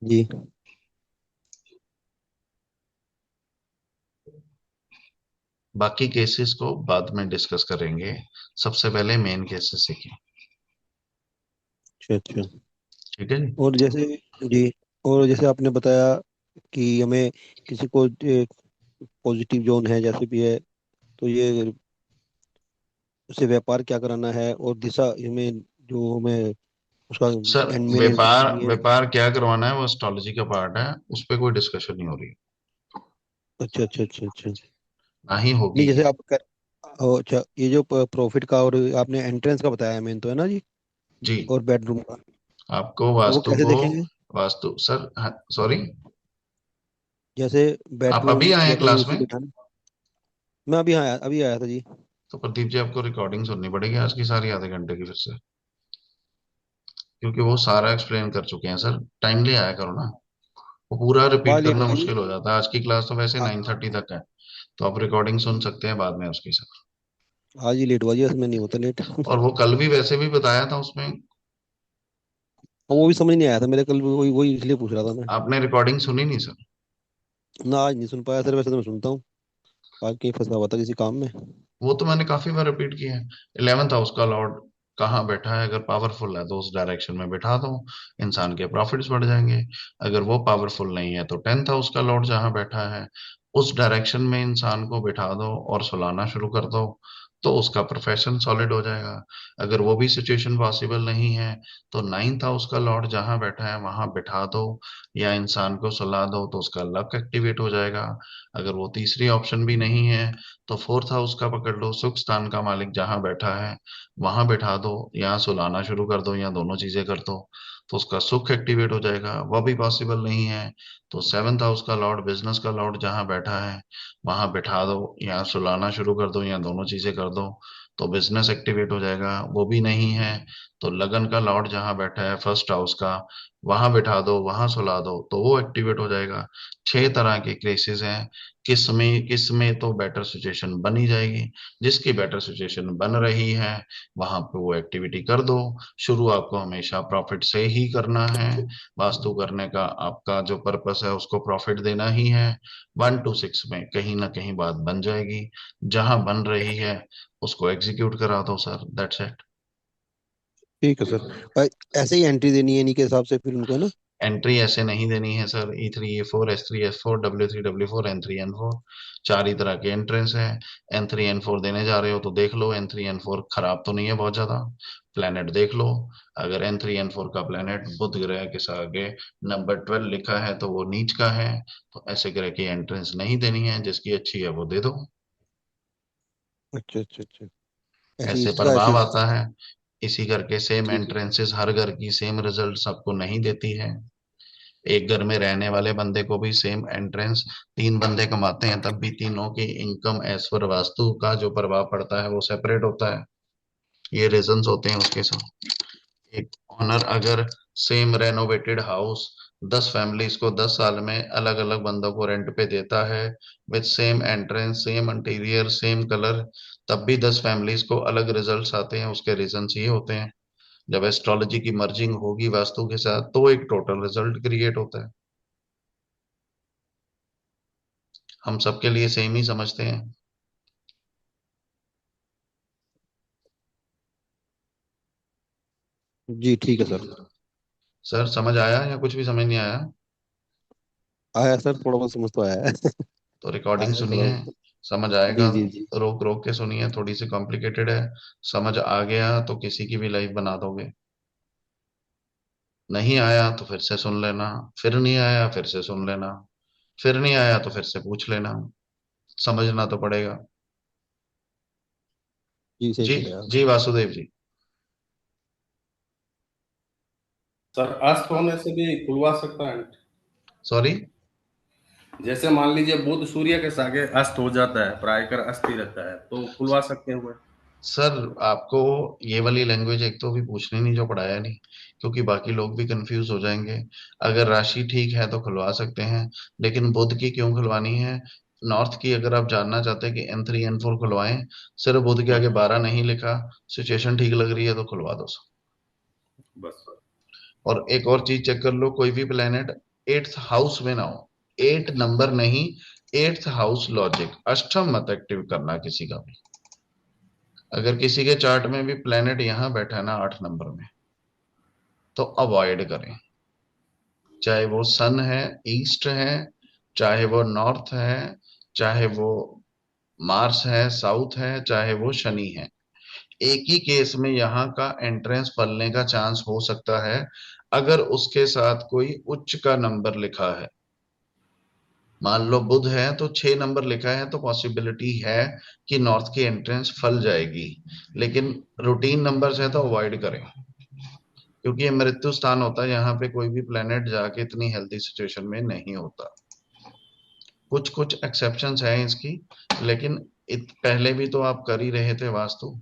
जी। बाकी केसेस को बाद में डिस्कस करेंगे, सबसे पहले मेन केसेस सीखें। अच्छा अच्छा। ठीक है जी। और जैसे, जी, और जैसे आपने बताया कि हमें किसी को पॉजिटिव जोन है जैसे भी है, तो ये उसे व्यापार क्या कराना है, और दिशा हमें जो हमें उसका सर एंड में एंट्री व्यापार, करनी है। व्यापार क्या करवाना है वो एस्ट्रोलॉजी का पार्ट है, उस पर कोई डिस्कशन नहीं हो रही, अच्छा अच्छा अच्छा अच्छा। ना ही नहीं, होगी। जैसे आप अच्छा, ये जो प्रॉफिट का और आपने एंट्रेंस का बताया मेन तो है ना जी, जी। और बेडरूम का, आपको तो वो वास्तु कैसे को, देखेंगे? वास्तु सर, सॉरी, जैसे आप अभी बेडरूम आए या हैं तो क्लास उसी में? बिठाना। मैं अभी आया था जी। तो प्रदीप जी आपको रिकॉर्डिंग सुननी पड़ेगी आज की सारी, आधे घंटे की फिर से, क्योंकि वो सारा एक्सप्लेन कर चुके हैं सर। टाइमली आया करो ना, वो पूरा आज रिपीट लेट करना हुआ जी। मुश्किल हो जाता है। आज की क्लास तो वैसे आ- 9:30 तक है, तो आप रिकॉर्डिंग सुन सकते हैं बाद में उसकी सर। आज ही लेट हुआ जी, इसमें नहीं होता लेट। और वो कल भी वैसे भी बताया था उसमें। वो भी समझ नहीं आया था मेरे कल, वही वही इसलिए पूछ रहा था मैं। आपने रिकॉर्डिंग सुनी नहीं सर? ना, आज नहीं सुन पाया सर, वैसे तो मैं सुनता हूँ। आज कहीं फंसा हुआ था किसी काम में। वो तो मैंने काफी बार रिपीट किया है। 11th हाउस का लॉर्ड कहाँ बैठा है, अगर पावरफुल है तो उस डायरेक्शन में बैठा दो, इंसान के प्रॉफिट्स बढ़ जाएंगे। अगर वो पावरफुल नहीं है तो 10th हाउस का लॉर्ड जहाँ बैठा है उस डायरेक्शन में इंसान को बिठा दो और सुलाना शुरू कर दो, तो उसका प्रोफेशन सॉलिड हो जाएगा। अगर वो भी सिचुएशन पॉसिबल नहीं है तो 9th हाउस का लॉर्ड जहाँ बैठा है वहां बिठा दो या इंसान को सुला दो, तो उसका लक एक्टिवेट हो जाएगा। अगर वो तीसरी ऑप्शन भी नहीं है तो 4th हाउस का पकड़ लो, सुख स्थान का मालिक जहां बैठा है वहां बैठा दो, या सुलाना शुरू कर दो, या दोनों चीजें कर दो, तो उसका सुख एक्टिवेट हो जाएगा, वह भी पॉसिबल नहीं है तो सेवंथ हाउस का लॉर्ड, बिजनेस का लॉर्ड जहां बैठा है वहां बैठा दो, या सुलाना शुरू कर दो, या दोनों चीजें कर दो, तो बिजनेस एक्टिवेट हो जाएगा। वो भी नहीं है तो लगन का लॉर्ड जहां बैठा है फर्स्ट हाउस का, वहां बैठा दो, वहां सुला दो, तो वो एक्टिवेट हो जाएगा। 6 तरह के केसेस हैं। किस में तो बेटर सिचुएशन बनी जाएगी। जिसकी बेटर सिचुएशन बन रही है वहां पे वो एक्टिविटी कर दो। शुरू आपको हमेशा प्रॉफिट से ही करना है। वास्तु करने का आपका जो पर्पस है उसको प्रॉफिट देना ही है। 1 to 6 में कहीं ना कहीं बात बन जाएगी। जहां बन रही है उसको एग्जीक्यूट करा दो सर, दैट्स इट। ठीक है सर। ऐसे ही एंट्री देनी है इन्हीं के हिसाब से फिर उनको, है ना? एंट्री ऐसे नहीं देनी है sir. E3 E4 S3 S4 W3 W4 N3 N4, 4 ही तरह के एंट्रेंस है। N3 N4 देने जा रहे हो तो देख लो N3 N4 खराब तो नहीं है बहुत ज्यादा। प्लेनेट देख लो। अगर N3 N4 का प्लेनेट बुध ग्रह के आगे नंबर 12 लिखा है तो वो नीच का है। तो ऐसे ग्रह की एंट्रेंस नहीं देनी है, जिसकी अच्छी है वो दे दो। अच्छा अच्छा अच्छा। ऐसे ऐसे ईस्ट का ऐसे। प्रभाव आता है। इसी करके सेम ठीक है। एंट्रेंसेस हर घर की सेम रिजल्ट सबको नहीं देती है। एक घर में रहने वाले बंदे को भी सेम एंट्रेंस, 3 बंदे कमाते हैं तब भी तीनों की इनकम एज पर वास्तु का जो प्रभाव पड़ता है वो सेपरेट होता है। ये रीजंस होते हैं उसके साथ। एक ऑनर अगर सेम रेनोवेटेड हाउस 10 फैमिलीज को 10 साल में अलग अलग बंदों को रेंट पे देता है, with same entrance same interior same colour, तब भी 10 फैमिलीज को अलग रिजल्ट्स आते हैं। उसके रीजंस ये होते हैं। जब एस्ट्रोलॉजी की मर्जिंग होगी वास्तु के साथ तो एक टोटल रिजल्ट क्रिएट होता है। हम सबके लिए सेम ही समझते हैं। जी ठीक है सर। सर समझ आया या कुछ भी समझ नहीं आया? आया सर, थोड़ा बहुत समझ तो आया है। तो रिकॉर्डिंग आया है थोड़ा सुनिए, बहुत। समझ आएगा। जी जी जी। रोक रोक के सुनिए, थोड़ी सी कॉम्प्लिकेटेड है। समझ आ गया तो किसी की भी लाइफ बना दोगे। नहीं आया तो फिर से सुन लेना। फिर नहीं आया फिर से सुन लेना। फिर नहीं आया तो फिर से पूछ लेना। समझना तो पड़ेगा। जी सही जी। कह रहे हैं आप। जी वासुदेव जी। सर अस्त होने से भी खुलवा सकता है? सॉरी। जैसे मान लीजिए बुध सूर्य के सागे अस्त हो जाता है, प्रायकर अस्त ही रहता है, तो खुलवा सकते हुए? सर आपको ये वाली लैंग्वेज एक तो भी पूछनी नहीं जो पढ़ाया नहीं, क्योंकि बाकी लोग भी कंफ्यूज हो जाएंगे। अगर राशि ठीक है तो खुलवा सकते हैं, लेकिन बुध की क्यों खुलवानी है? नॉर्थ की अगर आप जानना चाहते हैं कि N3 N4 खुलवाएं, सिर्फ बुध के आगे 12 नहीं लिखा, सिचुएशन ठीक लग रही है तो खुलवा दो। बस। और एक और चीज चेक कर लो, कोई भी प्लेनेट 8th हाउस में ना हो। 8 नंबर नहीं, 8th हाउस लॉजिक, अष्टम मत एक्टिव करना किसी का भी। अगर किसी के चार्ट में भी प्लेनेट यहां बैठा है ना 8 नंबर में, तो अवॉइड करें। चाहे वो सन है, ईस्ट है, चाहे वो नॉर्थ है, चाहे वो मार्स है, साउथ है, चाहे वो शनि है। एक ही केस में यहाँ का एंट्रेंस फलने का चांस हो सकता है अगर उसके साथ कोई उच्च का नंबर लिखा है। मान लो बुध है तो 6 नंबर लिखा है तो पॉसिबिलिटी है कि नॉर्थ की एंट्रेंस फल जाएगी। लेकिन रूटीन नंबर्स है तो अवॉइड करें, क्योंकि ये मृत्यु स्थान होता है। यहाँ पे कोई भी प्लेनेट जाके इतनी हेल्थी सिचुएशन में नहीं होता। कुछ कुछ एक्सेप्शंस हैं इसकी, लेकिन पहले भी तो आप कर ही रहे थे वास्तु।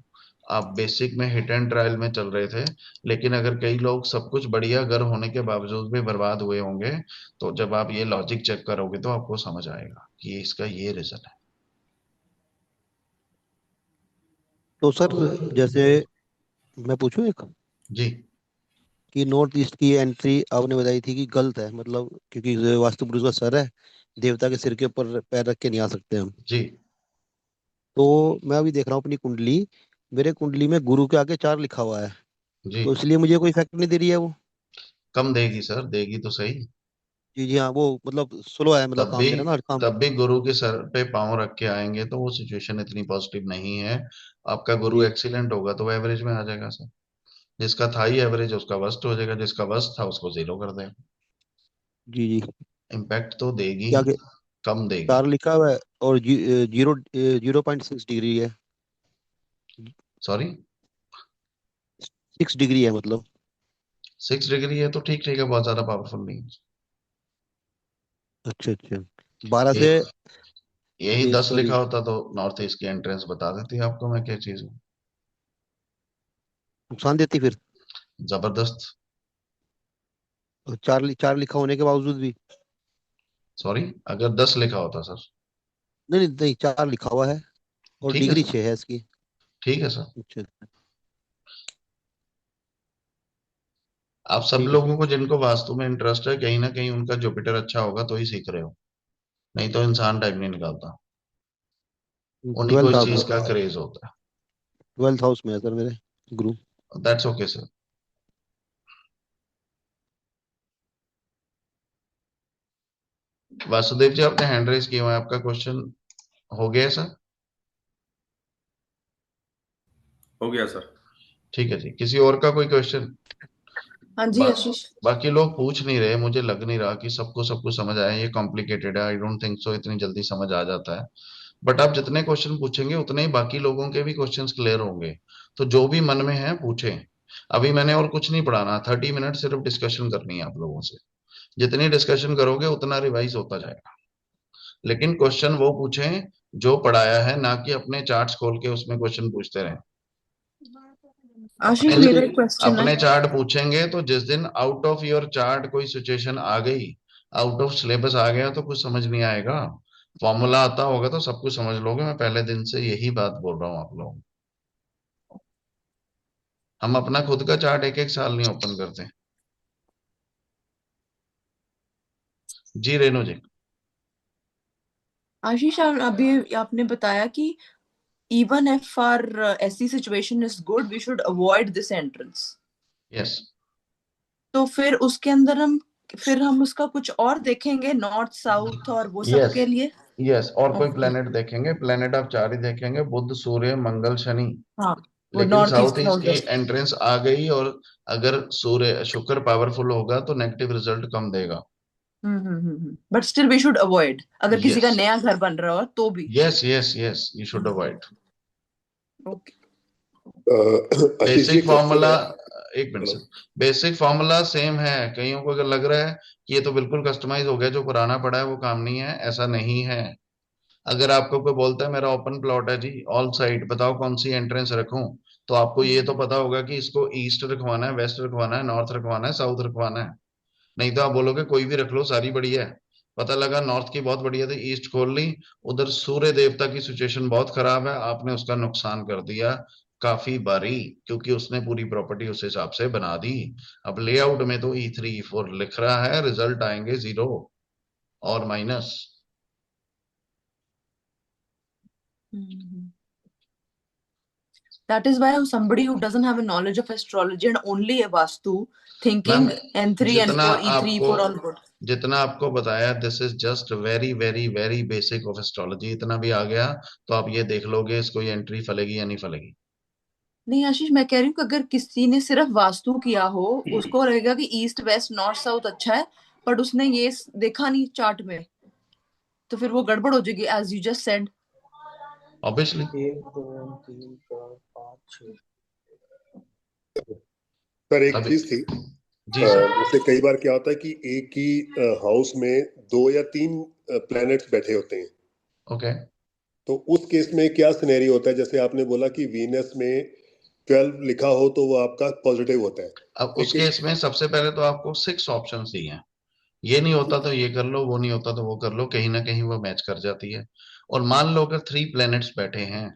आप बेसिक में हिट एंड ट्रायल में चल रहे थे। लेकिन अगर कई लोग सब कुछ बढ़िया घर होने के बावजूद भी बर्बाद हुए होंगे, तो जब आप ये लॉजिक चेक करोगे तो आपको समझ आएगा कि इसका ये रीजन है। तो सर जैसे मैं पूछूं एक, जी। कि नॉर्थ ईस्ट की एंट्री आपने बताई थी कि गलत है, मतलब क्योंकि जो वास्तु पुरुष का सर है, देवता के सिर के ऊपर पैर रख के नहीं आ सकते हम। जी। तो मैं अभी देख रहा हूँ अपनी कुंडली, मेरे कुंडली में गुरु के आगे 4 लिखा हुआ है, जी। तो इसलिए मुझे कोई इफेक्ट नहीं दे रही है वो? कम देगी सर, देगी तो सही। जी जी हाँ, वो मतलब स्लो है, मतलब तब काम भी मेरा ना, हर काम। तब भी गुरु के सर पे पांव रख के आएंगे तो वो सिचुएशन इतनी पॉजिटिव नहीं है। आपका गुरु जी एक्सीलेंट होगा तो वो एवरेज में आ जाएगा सर। जिसका था ही एवरेज उसका वर्स्ट हो जाएगा, जिसका वर्स्ट था उसको 0 कर देगा। जी जी। इम्पैक्ट तो देगी, क्या आगे कम देगी। 4 लिखा हुआ है, और 0.6 डिग्री है। सॉरी। 6 डिग्री है मतलब। 6 डिग्री है तो ठीक ठीक है, बहुत ज्यादा पावरफुल नहीं है। अच्छा अच्छा, 12 ये से यही ये 10 सॉरी लिखा होता तो नॉर्थ ईस्ट की एंट्रेंस बता देती आपको मैं क्या चीज हूँ। नुकसान देती फिर। जबरदस्त। और चार लिखा होने के बावजूद भी। सॉरी, अगर 10 लिखा होता सर। नहीं नहीं नहीं, 4 लिखा हुआ है और ठीक है डिग्री सर, 6 है इसकी। ठीक है सर। अच्छा, आप सब ठीक है लोगों सर। को जिनको वास्तु में इंटरेस्ट है, कहीं ना कहीं उनका जुपिटर अच्छा होगा तो ही सीख रहे हो, नहीं तो इंसान टाइम नहीं निकालता। उन्हीं को 12th इस हाउस चीज में, का क्रेज होता 12th हाउस में है सर मेरे गुरु। है। That's okay sir. Vasudev ji, आपने हैंड रेज किया हुआ है, आपका क्वेश्चन हो गया है सर? हो गया सर। ठीक है जी, किसी और का कोई क्वेश्चन? हाँ जी बा, आशीष। बाकी लोग पूछ नहीं रहे, मुझे लग नहीं रहा कि सबको सब कुछ समझ आया। ये कॉम्प्लिकेटेड है, आई डोंट थिंक सो इतनी जल्दी समझ आ जाता है। बट आप जितने क्वेश्चन पूछेंगे उतने ही बाकी लोगों के भी क्वेश्चंस क्लियर होंगे। तो जो भी मन में है पूछें। अभी मैंने और कुछ नहीं पढ़ाना, 30 मिनट सिर्फ डिस्कशन करनी है आप लोगों से। जितनी डिस्कशन करोगे उतना रिवाइज होता जाएगा। लेकिन क्वेश्चन वो पूछें जो पढ़ाया है, ना कि अपने चार्ट्स खोल के उसमें क्वेश्चन पूछते रहें। अपने आशीष नहीं मेरा नहीं, एक क्वेश्चन है। अपने चार्ट पूछेंगे तो जिस दिन आउट ऑफ योर चार्ट कोई सिचुएशन आ गई, आउट ऑफ सिलेबस आ गया, तो कुछ समझ नहीं आएगा। फॉर्मूला आता होगा तो सब कुछ समझ लोगे। मैं पहले दिन से यही बात बोल रहा हूँ आप लोगों को। हम अपना खुद का चार्ट एक एक साल नहीं ओपन करते। जी रेणु जी। आशीष अभी आपने बताया कि even if our SC situation is good, we should avoid this entrance. Yes तो फिर हम उसका कुछ और देखेंगे नॉर्थ साउथ और वो सब यस के लिए। यस, और कोई ओके। प्लेनेट देखेंगे। प्लेनेट आप 4 ही देखेंगे, बुध सूर्य मंगल शनि। हाँ, वो लेकिन north south east east north की वेस्ट। एंट्रेंस आ गई, और अगर सूर्य शुक्र पावरफुल होगा तो नेगेटिव रिजल्ट कम देगा। But still we should avoid, अगर किसी यस का नया घर बन रहा हो तो भी। Yes yes yes, you should avoid. Okay. Ashish ji basic question formula, है। एक minute hello. Sir. Basic formula same है। कईयों को अगर लग रहा है कि ये तो बिल्कुल कस्टमाइज हो गया, जो पुराना पड़ा है वो काम नहीं है, ऐसा नहीं है। अगर आपको कोई बोलता है मेरा ओपन प्लॉट है जी, ऑल साइड, बताओ कौन सी एंट्रेंस रखूं, तो आपको ये तो पता होगा कि इसको ईस्ट रखवाना है, वेस्ट रखवाना है, नॉर्थ रखवाना है, साउथ रखवाना है। नहीं तो आप बोलोगे कोई भी रख लो, सारी बढ़िया है। पता लगा नॉर्थ की बहुत बढ़िया थी, ईस्ट खोल ली, उधर सूर्य देवता की सिचुएशन बहुत खराब है, आपने उसका नुकसान कर दिया काफी बारी, क्योंकि उसने पूरी प्रॉपर्टी उस हिसाब से बना दी। अब लेआउट में तो E3 E4 लिख रहा है, रिजल्ट आएंगे 0 और minus. That is why somebody who doesn't have a knowledge of astrology and only a vastu ma'am, thinking N3 जितना N4 E3 आपको E4 all good. जितना आपको बताया, this is just very very very basic of astrology. इतना भी आ गया तो आप ये देख लोगे इसको, ये एंट्री फलेगी या नहीं फलेगी। नहीं आशीष, मैं कह रही हूँ कि अगर किसी ने सिर्फ वास्तु किया हो, उसको लगेगा कि ईस्ट वेस्ट नॉर्थ साउथ अच्छा है, बट उसने ये देखा नहीं चार्ट में, तो फिर वो गड़बड़ हो जाएगी as you just said. Obviously. Sir एक अभी चीज थी, जी सर। जैसे कई बार क्या होता है कि एक ही हाउस में 2 या 3 प्लैनेट्स बैठे होते हैं। ओके। तो उस केस में क्या सिनेरियो होता है? जैसे आपने बोला कि वीनस में 12 लिखा हो तो वो आपका पॉजिटिव होता है, अब उस लेकिन केस में सबसे पहले तो आपको 6 ऑप्शन दिए हैं। ये नहीं होता तो ये कर लो, वो नहीं होता तो वो कर लो, कहीं ना कहीं वो मैच कर जाती है। और मान लो अगर 3 प्लैनेट्स बैठे हैं,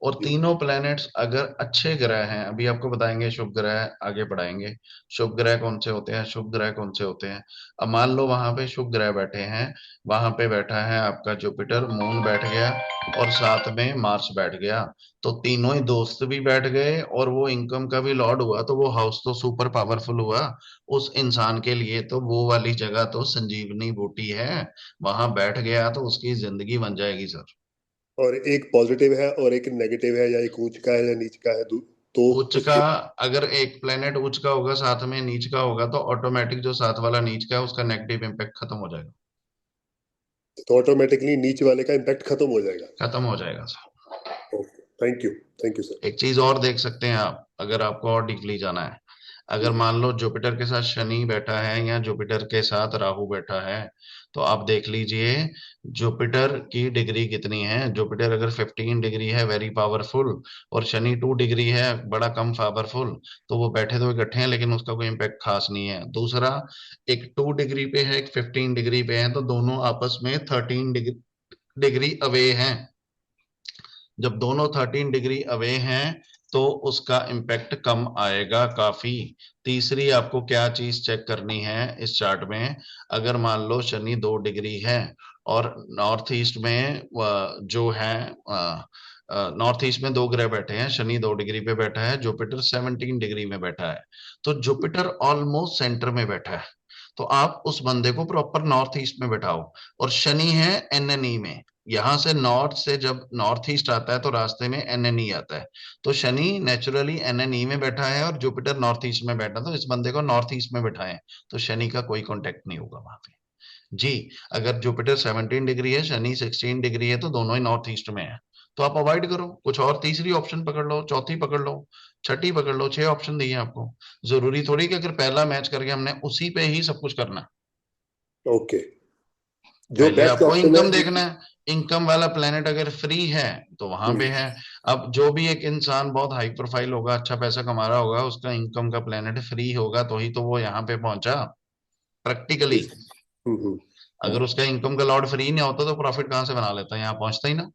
और तीनों प्लैनेट्स अगर अच्छे ग्रह हैं, अभी आपको बताएंगे शुभ ग्रह, आगे पढ़ाएंगे शुभ ग्रह कौन से होते हैं, शुभ ग्रह कौन से होते हैं। अब मान लो वहां पे शुभ ग्रह बैठे हैं, वहां पे बैठा है आपका जुपिटर, मून बैठ गया, और साथ में मार्स बैठ गया, तो तीनों ही दोस्त भी बैठ गए, और वो इनकम का भी लॉर्ड हुआ, तो वो हाउस तो सुपर पावरफुल हुआ। उस इंसान के लिए तो वो वाली जगह तो संजीवनी बूटी है। वहां बैठ गया तो उसकी जिंदगी बन जाएगी सर। और एक पॉजिटिव है और एक नेगेटिव है, या एक ऊंच का है या नीच का है, तो उच्च का, उसके अगर एक प्लेनेट उच्च का होगा साथ में नीच का होगा, तो ऑटोमेटिक जो साथ वाला नीच का है उसका नेगेटिव इम्पैक्ट खत्म हो जाएगा। तो ऑटोमेटिकली नीच वाले का इम्पैक्ट खत्म हो जाएगा। खत्म हो जाएगा sir. Okay, thank you. Thank you sir. एक चीज और देख सकते हैं आप, अगर आपको और डीपली जाना है। अगर मान लो जुपिटर के साथ शनि बैठा है या जुपिटर के साथ राहु बैठा है, तो आप देख लीजिए जुपिटर की डिग्री कितनी है। जुपिटर अगर 15 डिग्री है वेरी पावरफुल, और शनि 2 डिग्री है बड़ा कम पावरफुल, तो वो बैठे तो इकट्ठे हैं लेकिन उसका कोई इम्पैक्ट खास नहीं है। दूसरा, एक 2 डिग्री पे है, एक 15 डिग्री पे है, तो दोनों आपस में 13 डिग्री अवे हैं। जब दोनों 13 डिग्री अवे हैं तो उसका इम्पैक्ट कम आएगा काफी। तीसरी, आपको क्या चीज चेक करनी है इस चार्ट में, अगर मान लो शनि 2 डिग्री है और नॉर्थ ईस्ट में जो है नॉर्थ ईस्ट में 2 ग्रह बैठे हैं, शनि 2 डिग्री पे बैठा है, जुपिटर 17 डिग्री में बैठा है, तो जुपिटर ऑलमोस्ट सेंटर में बैठा है, तो आप उस बंदे को प्रॉपर नॉर्थ ईस्ट में बैठाओ। और शनि है एनएनई में, यहां से नॉर्थ से जब नॉर्थ ईस्ट आता है तो रास्ते में एनएनई आता है, तो शनि नेचुरली एनएनई में बैठा है और जुपिटर नॉर्थ ईस्ट में बैठा, तो इस बंदे को नॉर्थ ईस्ट में बैठाएं, तो शनि का कोई कांटेक्ट नहीं होगा वहां पे जी। अगर जुपिटर 17 डिग्री है, शनि 16 डिग्री है, तो दोनों ही नॉर्थ ईस्ट में है, तो आप अवॉइड करो। कुछ और तीसरी ऑप्शन पकड़ लो, चौथी पकड़ लो, छठी पकड़ लो, 6 ऑप्शन दिए आपको। जरूरी थोड़ी कि अगर पहला मैच करके हमने उसी पे ही सब कुछ करना। ओके, जो पहले बेस्ट आपको ऑप्शन है इनकम देखना है, इनकम वाला प्लेनेट अगर फ्री है तो वहां पे है। अब जो भी एक इंसान बहुत हाई प्रोफाइल होगा, अच्छा पैसा कमा रहा होगा, उसका इनकम का प्लेनेट फ्री होगा तो ही तो वो यहाँ पे पहुंचा प्रैक्टिकली। हम्म, अगर उसका इनकम का लॉर्ड फ्री नहीं होता तो प्रॉफिट कहाँ से बना लेता, यहाँ पहुंचता ही ना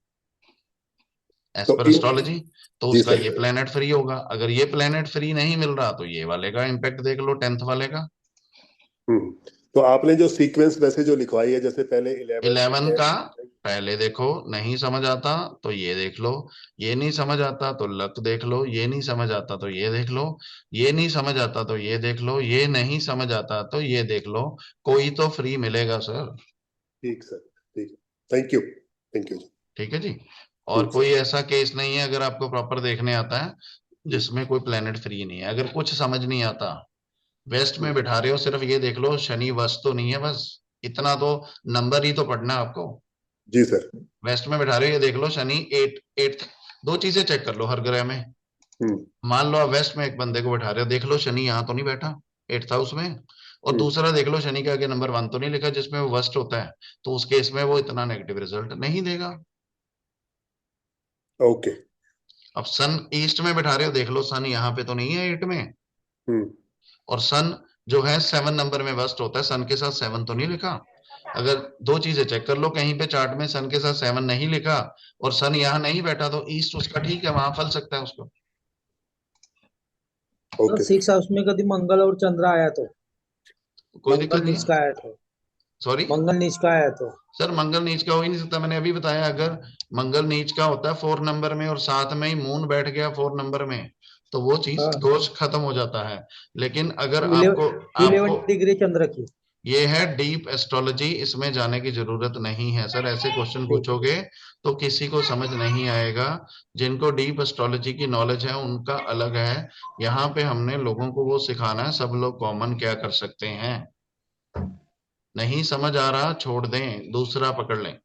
एज तो पर एस्ट्रोलॉजी। तो जी उसका सर। ये प्लेनेट फ्री होगा, अगर ये प्लेनेट फ्री नहीं मिल रहा तो ये वाले का इम्पैक्ट देख लो, 10th वाले का। हम्म, तो आपने जो सीक्वेंस वैसे जो लिखवाई है, जैसे पहले 11 फिर 11 का 10। पहले देखो, नहीं समझ आता तो ये देख लो, ये नहीं समझ आता तो लक देख लो, ये नहीं समझ आता तो ये देख लो, ये नहीं समझ आता तो ये देख लो, ये नहीं समझ आता तो ये देख लो, कोई तो फ्री मिलेगा सर। ठीक सर, ठीक है, थैंक यू, थैंक यू। ठीक है जी। और ठीक कोई सर। ऐसा केस नहीं है अगर आपको प्रॉपर देखने आता है जिसमें कोई प्लेनेट फ्री नहीं है। अगर कुछ समझ नहीं आता, वेस्ट में बिठा रहे हो, सिर्फ ये देख लो शनि वस्त तो नहीं है, बस इतना तो नंबर ही तो पढ़ना है आपको। जी सर। वेस्ट में बिठा रहे हो, ये देख लो शनि एट। दो चीजें चेक कर लो हर ग्रह में। हम्म मान लो आप वेस्ट में एक बंदे को बिठा रहे हो, देख लो शनि यहाँ तो नहीं बैठा 8th हाउस में। और हम्म, दूसरा देख लो शनि के आगे नंबर 1 तो नहीं लिखा जिसमें वो वस्ट होता है, तो उस केस में वो इतना नेगेटिव रिजल्ट नहीं देगा। ओके। अब सन ईस्ट में बिठा रहे हो, देख लो सन यहाँ पे तो नहीं है 8 में, हम्म और सन जो है 7 नंबर में वस्ट होता है, सन के साथ 7 तो नहीं लिखा। अगर दो चीजें चेक कर लो, कहीं पे चार्ट में सन के साथ 7 नहीं लिखा और सन यहाँ नहीं बैठा, तो ईस्ट उसका ठीक है, वहां फल सकता है उसको। Okay sir. 6 हाउस में कभी मंगल और चंद्र आया तो कोई मंगल दिक्कत नहीं नीच है। का आया तो सॉरी मंगल नीच का आया तो सर, मंगल नीच का हो ही नहीं सकता, मैंने अभी बताया। अगर मंगल नीच का होता है 4 नंबर में और साथ में ही मून बैठ गया 4 नंबर में, तो वो चीज हाँ दोष खत्म हो जाता है। लेकिन अगर तो आपको 11 आपको डिग्री चंद्र की। ये है डीप एस्ट्रोलॉजी, इसमें जाने की जरूरत नहीं है सर। ऐसे क्वेश्चन ठीक है। पूछोगे तो किसी को समझ नहीं आएगा। जिनको डीप एस्ट्रोलॉजी की नॉलेज है उनका अलग है, यहाँ पे हमने लोगों को वो सिखाना है सब लोग कॉमन क्या कर सकते हैं। नहीं समझ आ रहा छोड़ दें, दूसरा पकड़ लें।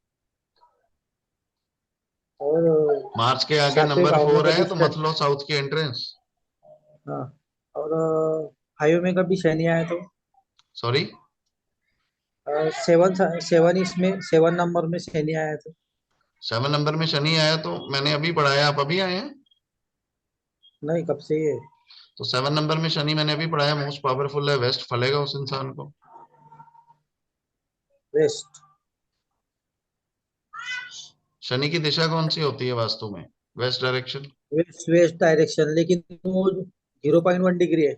और मार्च के आगे सातवें नंबर भाव में 4 है कभी तो मत लो साउथ की एंट्रेंस। हाँ और 5 में कभी शनि आया तो सॉरी, 7 इसमें 7 नंबर में शनि आया तो 7 नंबर में शनि आया तो मैंने अभी पढ़ाया, आप अभी आए हैं। नहीं कब से ये तो 7 नंबर में शनि मैंने अभी पढ़ाया, मोस्ट पावरफुल है, वेस्ट फलेगा उस इंसान को। वेस्ट शनि की दिशा कौन सी होती है वास्तु में, west direction. West west direction, लेकिन वो 0.1 डिग्री है।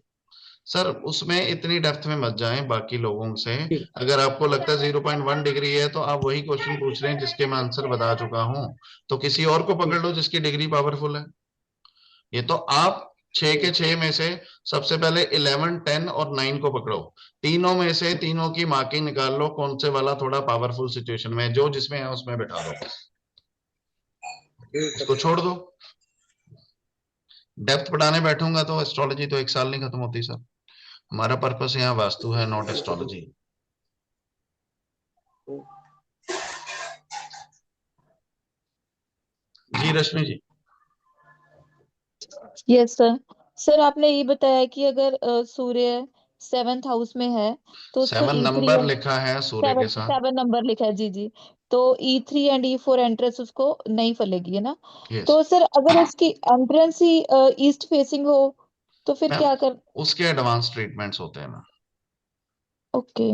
सर उसमें इतनी डेप्थ में मत जाएं बाकी लोगों से। ठीक। अगर आपको लगता है 0.1 डिग्री है तो आप वही क्वेश्चन पूछ रहे हैं जिसके मैं आंसर बता चुका हूं, तो किसी और को पकड़ ठीक। लो जिसकी डिग्री पावरफुल है। ये तो आप 6 के 6 में से सबसे पहले 11, 10 और 9 को पकड़ो। तीनों में से तीनों की मार्किंग निकाल लो, कौन से वाला थोड़ा पावरफुल सिचुएशन में है, जो जिसमें है उसमें बैठा दो, ठीक है। उसको छोड़ दो। डेप्थ पढ़ाने बैठूंगा तो एस्ट्रोलॉजी तो 1 साल नहीं खत्म होती सर। हमारा पर्पस यहाँ वास्तु है, नॉट एस्ट्रोलॉजी। जी Rashmi ji. Yes sir. Sir आपने ये बताया कि अगर सूर्य 7th हाउस में है तो उसको 7 E3 नंबर एंड लिखा है सूर्य के सेवन साथ। 7 नंबर लिखा है, जी जी। तो E3 एंड E4 एंट्रेंस उसको नहीं फलेगी, है ना? यस तो सर अगर उसकी एंट्रेंस ही ईस्ट फेसिंग हो तो फिर मैम, क्या कर? उसके एडवांस ट्रीटमेंट्स होते हैं मैम। ओके।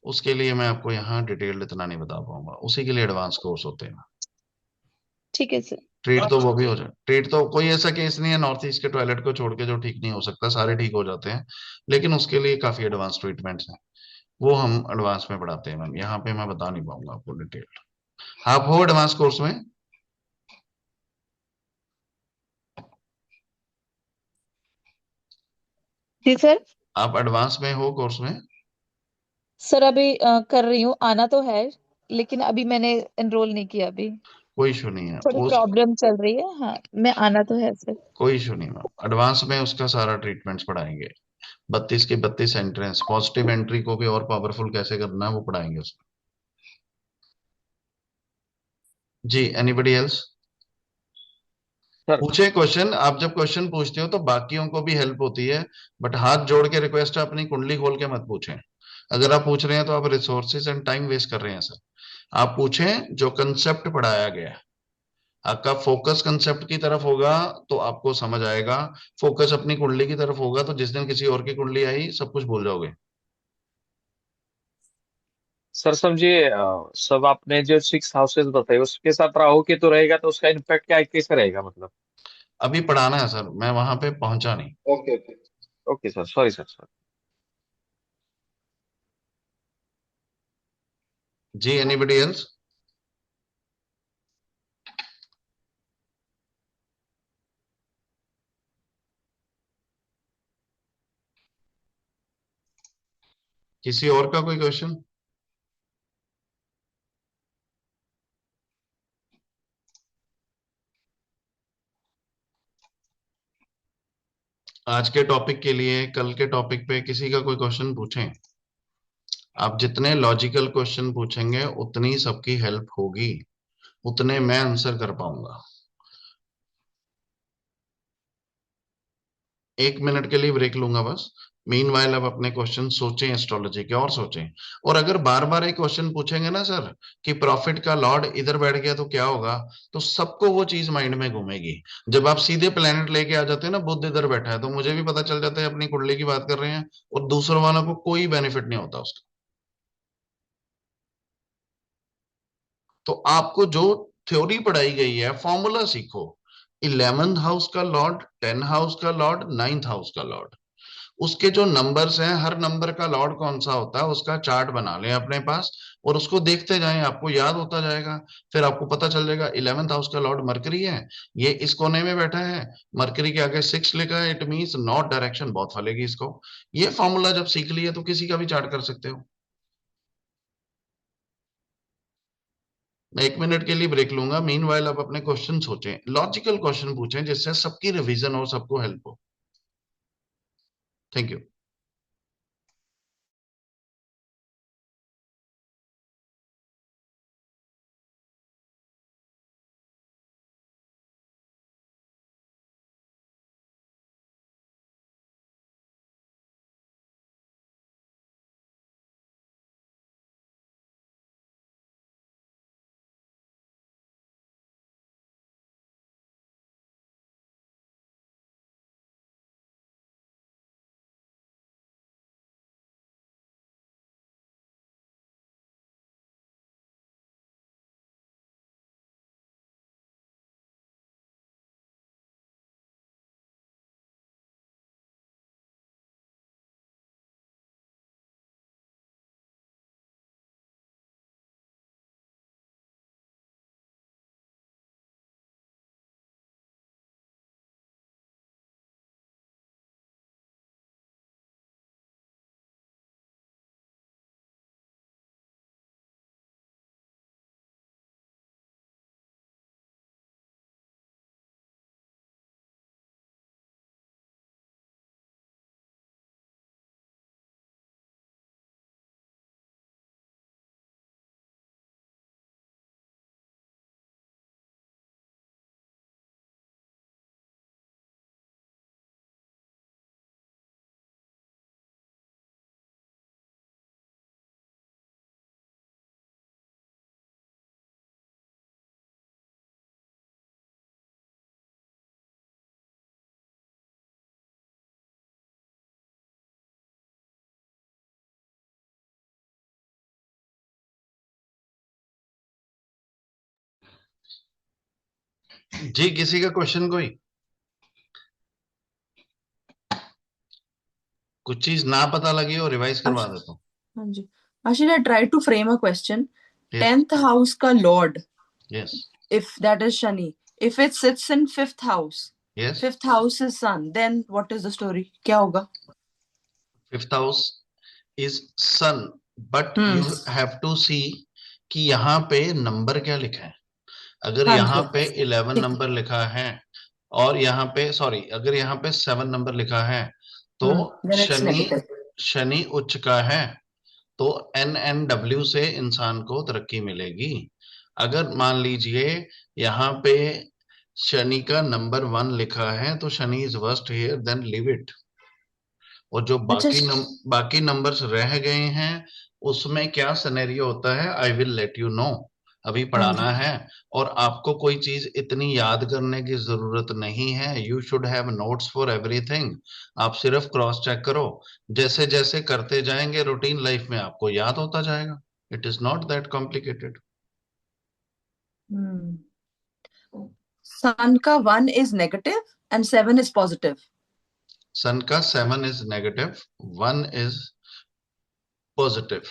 उसके लिए मैं आपको यहाँ डिटेल इतना नहीं बता पाऊंगा, उसी के लिए एडवांस कोर्स होते हैं। ठीक है सर। ट्रीट तो वो भी हो जाए, ट्रीट तो कोई ऐसा केस नहीं है नॉर्थ ईस्ट के टॉयलेट को छोड़ के जो ठीक नहीं हो सकता, सारे ठीक हो जाते हैं। लेकिन उसके लिए काफी एडवांस ट्रीटमेंट्स हैं, वो हम एडवांस में पढ़ाते हैं मैम, यहाँ पे मैं बता नहीं पाऊंगा आपको डिटेल। आप हो एडवांस कोर्स में? जी सर। आप एडवांस में हो कोर्स में? सर अभी कर रही हूँ, आना तो है लेकिन अभी मैंने एनरोल नहीं किया अभी। कोई इशू नहीं है थोड़ी वो, प्रॉब्लम चल रही है, हाँ। मैं आना तो है सर। कोई इशू नहीं मैम, एडवांस में उसका सारा ट्रीटमेंट्स पढ़ाएंगे। 32 के 32 एंट्रेंस, पॉजिटिव एंट्री को भी और पावरफुल कैसे करना है वो पढ़ाएंगे उसमें। जी, एनीबडी एल्स? सर पूछे क्वेश्चन, आप जब क्वेश्चन पूछते हो तो बाकियों को भी हेल्प होती है। बट हाथ जोड़ के रिक्वेस्ट है, अपनी कुंडली खोल के मत पूछें। अगर आप पूछ रहे हैं तो आप रिसोर्सेज एंड टाइम वेस्ट कर रहे हैं सर। आप पूछें जो कंसेप्ट पढ़ाया गया है। आपका फोकस कंसेप्ट की तरफ होगा तो आपको समझ आएगा। फोकस अपनी कुंडली की तरफ होगा तो जिस दिन किसी और की कुंडली आई सब कुछ भूल जाओगे। सर समझिए, सब आपने जो 6 हाउसेस बताए उसके साथ राहु केतु रहेगा तो उसका इम्पैक्ट क्या कैसे रहेगा मतलब? अभी पढ़ाना है सर, मैं वहां पे पहुंचा नहीं। Okay okay. Okay sir, sorry sir sir. जी, एनीबडी एल्स? किसी और का कोई क्वेश्चन? आज के टॉपिक के लिए कल के टॉपिक पे किसी का कोई क्वेश्चन पूछें। आप जितने लॉजिकल क्वेश्चन पूछेंगे उतनी सबकी हेल्प होगी, उतने मैं आंसर कर पाऊंगा। 1 मिनट के लिए ब्रेक लूंगा बस। मीन वाइल आप अपने क्वेश्चन सोचें एस्ट्रोलॉजी के, और सोचें। और अगर बार बार एक क्वेश्चन पूछेंगे ना सर कि प्रॉफिट का लॉर्ड इधर बैठ गया तो क्या होगा, तो सबको वो चीज माइंड में घूमेगी। जब आप सीधे प्लेनेट लेके आ जाते हैं ना, बुध इधर बैठा है, तो मुझे भी पता चल जाता है अपनी कुंडली की बात कर रहे हैं, और दूसरों वालों को कोई बेनिफिट नहीं होता उसका। तो आपको जो थ्योरी पढ़ाई गई है, फॉर्मूला सीखो। 11th हाउस का लॉर्ड, 10 हाउस का लॉर्ड, 9th हाउस का लॉर्ड, उसके जो नंबर्स हैं, हर नंबर का लॉर्ड कौन सा होता है उसका चार्ट बना लें अपने पास, और उसको देखते जाएं, आपको याद होता जाएगा। फिर आपको पता चल जाएगा 11th हाउस का लॉर्ड मरकरी है, ये इस कोने में बैठा है, मरकरी के आगे 6 लिखा है, इट मींस नॉर्थ डायरेक्शन बहुत फलेगी इसको। ये फॉर्मूला जब सीख लिया तो किसी का भी चार्ट कर सकते हो। मैं 1 मिनट के लिए ब्रेक लूंगा, मीन वाइल आप अपने क्वेश्चन सोचें, लॉजिकल क्वेश्चन पूछें जिससे सबकी रिवीजन हो, सबको हेल्प हो। Thank you. जी, किसी का क्वेश्चन कोई, कुछ चीज ना पता लगी हो रिवाइज करवा आशीष, देता हूँ। हाँ जी, Ashish, I try to frame a question. Yes, 10th house का lord, yes, if that is Shani, if it sits in 5th house, yes. 5th house is sun, then what is the story? क्या होगा? Fifth house is sun, but hmm. You have to see कि यहाँ पे number क्या लिखा है। अगर हाँ यहाँ जी, पे 11 ठीक है. नंबर लिखा है और यहाँ पे सॉरी अगर यहाँ पे 7 नंबर लिखा है तो then it's Shani negative. Shani उच्च का है, तो NNW से इंसान को तरक्की मिलेगी। अगर मान लीजिए यहाँ पे शनि का नंबर 1 लिखा है तो Shani is worst here, then leave it. और जो अच्छा, बाकी नंबर्स रह गए हैं उसमें क्या सिनेरियो होता है, I will let you know. अभी हाँ पढ़ाना जी. है और आपको कोई चीज इतनी याद करने की जरूरत नहीं है। You should have notes for everything. आप सिर्फ क्रॉस चेक करो, जैसे जैसे करते जाएंगे रूटीन लाइफ में आपको याद होता जाएगा। It is not that complicated. Hmm. Sun का 1 is negative and 7 is positive. सन का 7 इज नेगेटिव, 1 इज पॉजिटिव।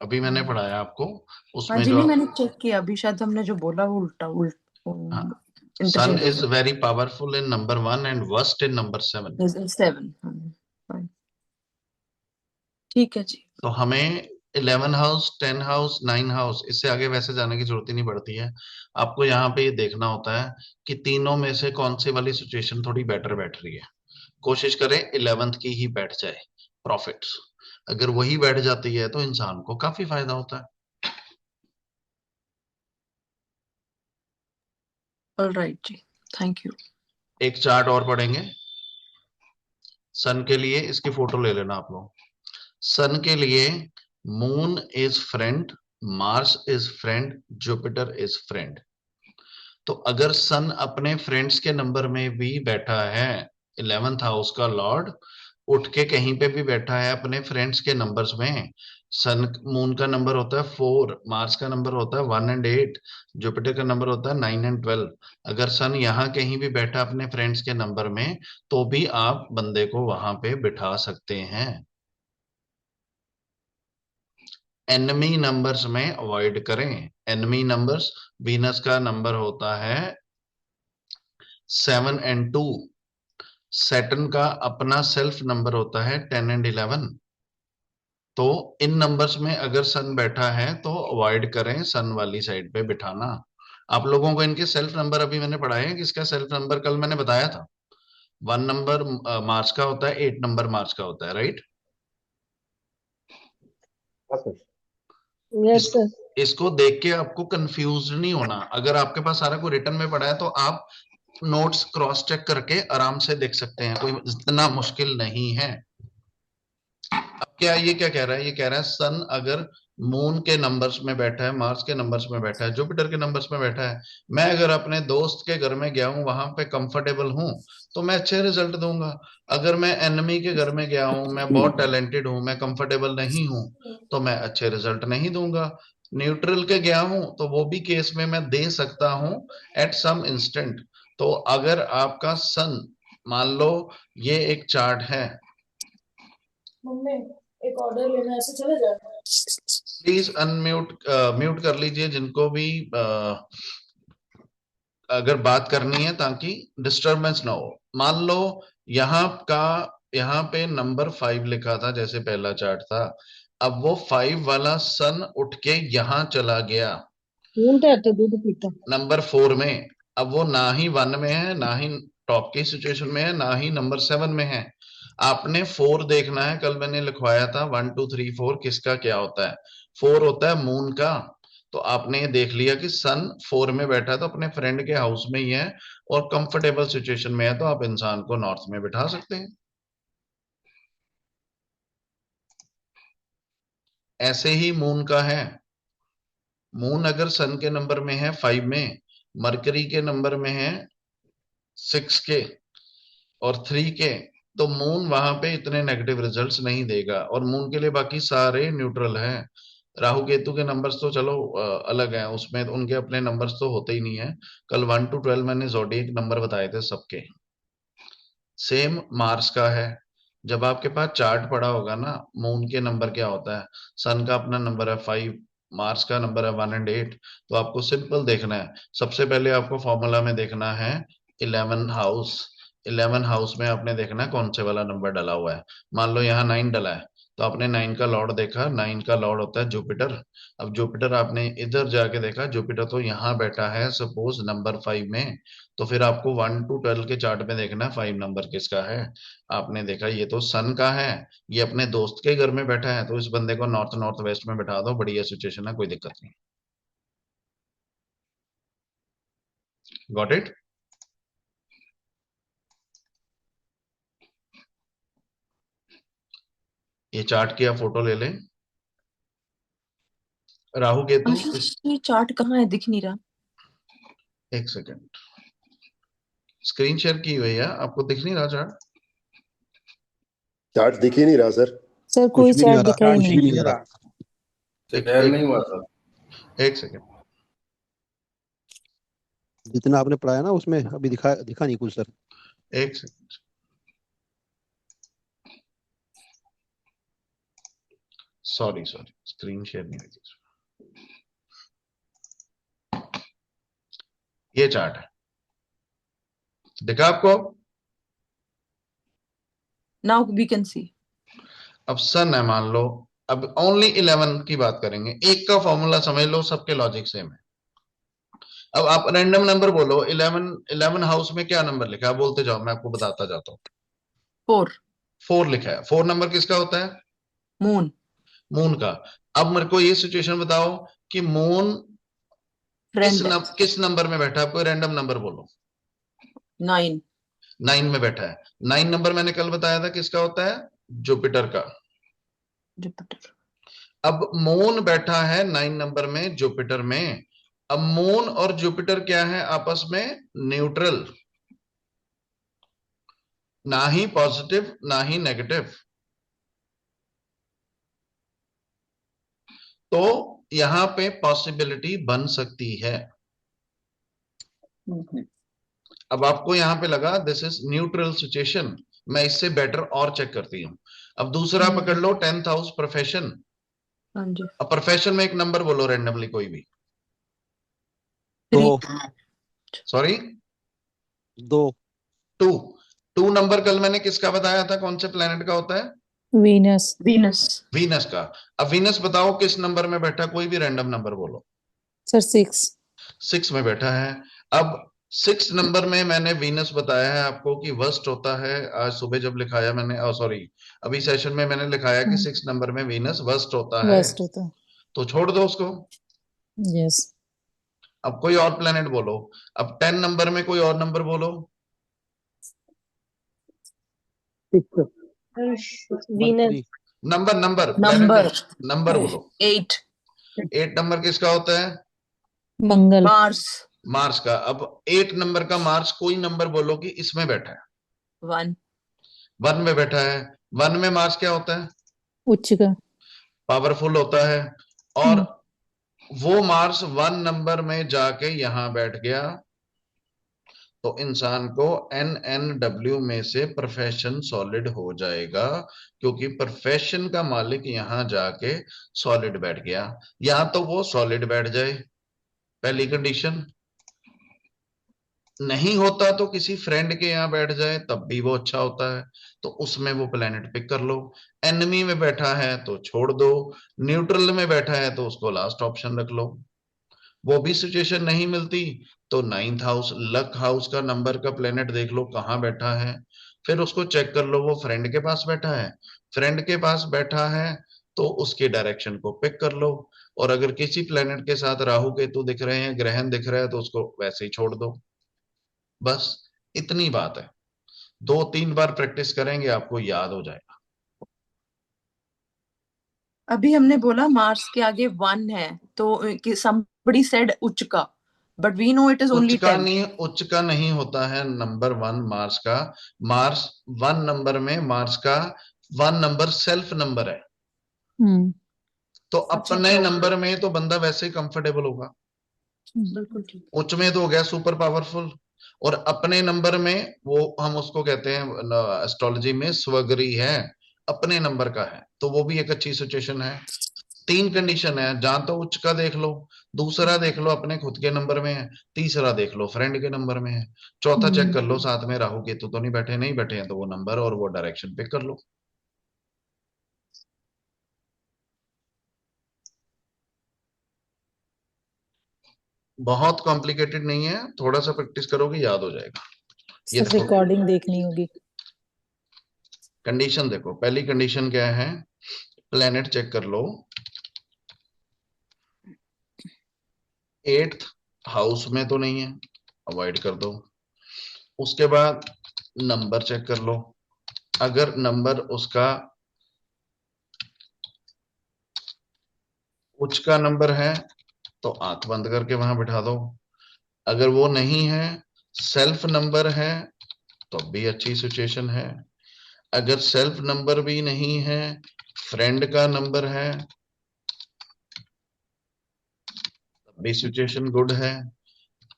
अभी मैंने हाँ पढ़ाया आपको हाँ उसमें जी, जो, नहीं मैंने चेक किया अभी, शायद हमने जो बोला वो उल्टा सन इंटरचेंज हो is very powerful in number 1 and worst in number 7। गया. 7. Fine. ठीक है जी. तो हमें 11 हाउस, 10 हाउस, 9 हाउस, इससे आगे वैसे जाने की जरूरत ही नहीं पड़ती है। आपको यहाँ पे ये देखना होता है कि तीनों में से कौन सी वाली सिचुएशन थोड़ी बेटर बैठ रही है। कोशिश करें 11th की ही बैठ जाए, प्रॉफिट्स। अगर वही बैठ जाती है तो इंसान को काफी फायदा होता है। ऑल राइट जी, थैंक यू. एक चार्ट और पढ़ेंगे सन के लिए, इसकी फोटो ले लेना आप लोग। सन के लिए moon is friend, Mars is friend, Jupiter is friend. तो अगर सन अपने फ्रेंड्स के नंबर में भी बैठा है, 11th हाउस का लॉर्ड उठ के कहीं पे भी बैठा है अपने फ्रेंड्स के नंबर्स में, सन मून का नंबर होता है 4, मार्स का नंबर होता है 1 एंड 8, जुपिटर का नंबर होता है 9 एंड 12। अगर सन यहाँ कहीं भी बैठा अपने फ्रेंड्स के नंबर में तो भी आप बंदे को वहां पे बिठा सकते हैं। एनमी नंबर्स में अवॉइड करें। एनमी नंबर्स, वीनस का नंबर होता है 7 एंड 2, सैटर्न का अपना सेल्फ नंबर होता है 10 एंड 11। तो इन नंबर्स में अगर सन बैठा है तो अवॉइड करें सन वाली साइड पे बिठाना। आप लोगों को इनके सेल्फ नंबर अभी मैंने पढ़ाया है, किसका सेल्फ नंबर कल मैंने बताया था। 1 नंबर मार्च का होता है, 8 नंबर मार्च का होता है, राइट। यस इस, सर. इसको देख के आपको कंफ्यूज नहीं होना। अगर आपके पास सारा को रिटर्न में पड़ा है तो आप नोट्स क्रॉस चेक करके आराम से देख सकते हैं, कोई इतना मुश्किल नहीं है। अब क्या ये क्या कह रहा है, ये कह रहा है सन अगर मून के नंबर्स में बैठा है, मार्स के नंबर्स में बैठा है, जुपिटर के नंबर्स में बैठा है, मैं अगर अपने दोस्त के घर में गया हूं, वहां पे कंफर्टेबल हूं, तो मैं अच्छे रिजल्ट दूंगा। अगर मैं एनिमी के घर में गया हूं, मैं बहुत टैलेंटेड हूं, मैं कंफर्टेबल नहीं हूं, तो मैं अच्छे रिजल्ट नहीं दूंगा। न्यूट्रल के गया हूं तो वो भी केस में मैं दे सकता हूं एट सम इंस्टेंट। तो अगर आपका सन, मान लो ये एक चार्ट है, मम्मी एक ऑर्डर लेना है, ऐसे चले जाए. प्लीज अनम्यूट म्यूट कर लीजिए जिनको भी अगर बात करनी है, ताकि डिस्टरबेंस ना हो। मान लो यहाँ का, यहाँ पे नंबर 5 लिखा था जैसे पहला चार्ट था, अब वो 5 वाला सन उठ के यहाँ चला गया ढूंढते रहते दूध पीता. नंबर 4 में। अब वो ना ही 1 में है, ना ही टॉप की सिचुएशन में है, ना ही नंबर 7 में है। आपने 4 देखना है, कल मैंने लिखवाया था 1 2 3 4 किसका क्या होता है। 4 होता है मून का। तो आपने ये देख लिया कि सन 4 में बैठा है तो अपने फ्रेंड के हाउस में ही है और कंफर्टेबल सिचुएशन में है, तो आप इंसान को नॉर्थ में बिठा सकते हैं। ऐसे ही मून का है। मून अगर सन के नंबर में है 5 में, मरकरी के नंबर में है 6 के और 3 के, तो मून वहां पे इतने नेगेटिव रिजल्ट्स नहीं देगा। और मून के लिए बाकी सारे न्यूट्रल हैं। राहु केतु के नंबर्स तो चलो अलग हैं, उसमें तो उनके अपने नंबर्स तो होते ही नहीं है। कल 1 to 12 मैंने जोडिएक नंबर बताए थे सबके। सेम मार्स का है। जब आपके पास चार्ट पड़ा होगा ना, मून के नंबर क्या होता है, सन का अपना नंबर है 5, मार्स का नंबर है 1 and 8। तो आपको सिंपल देखना है, सबसे पहले आपको फॉर्मूला में देखना है 11 हाउस। 11 हाउस में आपने देखना है कौन से वाला नंबर डला हुआ है। मान लो यहाँ 9 डला है, तो आपने 9 का लॉर्ड देखा, 9 का लॉर्ड होता है जुपिटर। अब जुपिटर आपने इधर जाके देखा, जुपिटर तो यहाँ बैठा है सपोज नंबर 5 में। तो फिर आपको 1 to 12 के चार्ट में देखना है 5 नंबर किसका है। आपने देखा ये तो सन का है, ये अपने दोस्त के घर में बैठा है, तो इस बंदे को नॉर्थ नॉर्थ वेस्ट में बैठा दो, बढ़िया सिचुएशन है, कोई दिक्कत नहीं। Got it. ये चार्ट की आप फोटो ले लें। राहु केतु आशीष ये चार्ट कहाँ है, दिख नहीं रहा। एक सेकेंड, स्क्रीन शेयर की हुई है, आपको दिख नहीं रहा चार्ट? चार्ट दिख ही नहीं रहा सर। सर कुछ कोई भी नहीं आ चार्ट रहा, दिखा ही कुछ भी नहीं। नहीं आ रहा। शेयर नहीं हुआ सर। एक सेकेंड, जितना आपने पढ़ाया ना उसमें अभी दिखा दिखा नहीं कुछ सर। एक सेकेंड, सॉरी स्क्रीन शेयर नहीं हुई थी। ये चार्ट है, दिखा आपको? Now we can see. अब सन है मान लो, अब ओनली 11 की बात करेंगे, एक का फॉर्मूला समझ लो, सबके लॉजिक सेम है। अब आप रैंडम नंबर बोलो, 11 हाउस में क्या नंबर लिखा है बोलते जाओ, मैं आपको बताता जाता हूँ। 4 लिखा है। 4 नंबर किसका होता है? मून का। अब मेरे को ये सिचुएशन बताओ कि मून किस नंबर में बैठा है, कोई रैंडम नंबर बोलो। 9 में बैठा है। 9 नंबर मैंने कल बताया था किसका होता है? जुपिटर का। अब मून बैठा है 9 नंबर में जुपिटर में। अब मून और जुपिटर क्या है आपस में? न्यूट्रल, ना ही पॉजिटिव ना ही नेगेटिव। तो यहां पे पॉसिबिलिटी बन सकती है। अब आपको यहां पे लगा दिस इज न्यूट्रल सिचुएशन, मैं इससे बेटर और चेक करती हूं। अब दूसरा पकड़ लो 10th हाउस प्रोफेशन। अब प्रोफेशन में एक नंबर बोलो रैंडमली कोई भी। 2 सॉरी 2 2 नंबर कल मैंने किसका बताया था, कौन से प्लेनेट का होता है? वीनस का। अब वीनस बताओ किस नंबर में बैठा, कोई भी रैंडम नंबर बोलो। सर 6 में बैठा है। अब 6 नंबर में मैंने वीनस बताया है आपको कि वर्स्ट होता है। आज सुबह जब लिखाया मैंने, सॉरी अभी सेशन में मैंने लिखाया कि 6 नंबर में वीनस वर्स्ट होता है, तो छोड़ दो उसको। यस। अब कोई और प्लेनेट बोलो। अब 10 नंबर में कोई और नंबर बोलो। वीनस नंबर बोलो। 8 नंबर किसका होता है? मंगल। मार्स का। अब 8 नंबर का मार्स कोई नंबर बोलो कि इसमें बैठा है। 1 में बैठा है। 1 में मार्स क्या होता है? उच्च का, पावरफुल होता है। और वो मार्स 1 नंबर में जाके यहां बैठ गया, तो इंसान को NNW में से प्रोफेशन सॉलिड हो जाएगा, क्योंकि प्रोफेशन का मालिक यहां जाके सॉलिड बैठ गया। यहां तो वो सॉलिड बैठ जाए, पहली कंडीशन। नहीं होता तो किसी फ्रेंड के यहाँ बैठ जाए, तब भी वो अच्छा होता है, तो उसमें वो प्लेनेट पिक कर लो। एनिमी में बैठा है तो छोड़ दो, न्यूट्रल में बैठा है तो उसको लास्ट ऑप्शन रख लो। वो भी सिचुएशन नहीं मिलती तो 9th हाउस, लक हाउस का नंबर का प्लेनेट देख लो कहाँ बैठा है, फिर उसको चेक कर लो वो फ्रेंड के पास बैठा है। फ्रेंड के पास बैठा है तो उसके डायरेक्शन को पिक कर लो, और अगर किसी प्लेनेट के साथ राहु केतु दिख रहे हैं, ग्रहण दिख रहा है, तो उसको वैसे ही छोड़ दो। बस इतनी बात है, 2-3 बार प्रैक्टिस करेंगे आपको याद हो जाएगा। अभी हमने बोला मार्स के आगे 1 है, तो somebody said उच्च का, but we know it is only 10. उच्च का नहीं होता है नंबर 1 मार्स का। मार्स 1 नंबर में, मार्स का 1 नंबर सेल्फ नंबर है। तो अच्छा अपने अच्छा, नंबर में तो बंदा वैसे ही कंफर्टेबल होगा, बिल्कुल ठीक। उच्च में तो हो गया सुपर पावरफुल, और अपने नंबर में वो हम उसको कहते हैं एस्ट्रोलॉजी में स्वगरी है, अपने नंबर का है, तो वो भी एक अच्छी सिचुएशन है। तीन कंडीशन है, जहां तो उच्च का देख लो, दूसरा देख लो अपने खुद के नंबर में है, तीसरा देख लो फ्रेंड के नंबर में है, चौथा चेक कर लो साथ में राहु केतु तो नहीं बैठे, नहीं बैठे हैं तो वो नंबर और वो डायरेक्शन पिक कर लो। बहुत कॉम्प्लिकेटेड नहीं है, थोड़ा सा प्रैक्टिस करोगे याद हो जाएगा। ये सर देखो रिकॉर्डिंग देखनी होगी। कंडीशन देखो, पहली कंडीशन क्या है, प्लेनेट चेक कर लो, 8th हाउस में तो नहीं है, अवॉइड कर दो। उसके बाद नंबर चेक कर लो, अगर नंबर उसका उच्च का नंबर है तो आंख बंद करके वहां बिठा दो, अगर वो नहीं है, सेल्फ नंबर है, तो भी अच्छी सिचुएशन है, अगर सेल्फ नंबर भी नहीं है, फ्रेंड का नंबर है, तब भी सिचुएशन गुड है।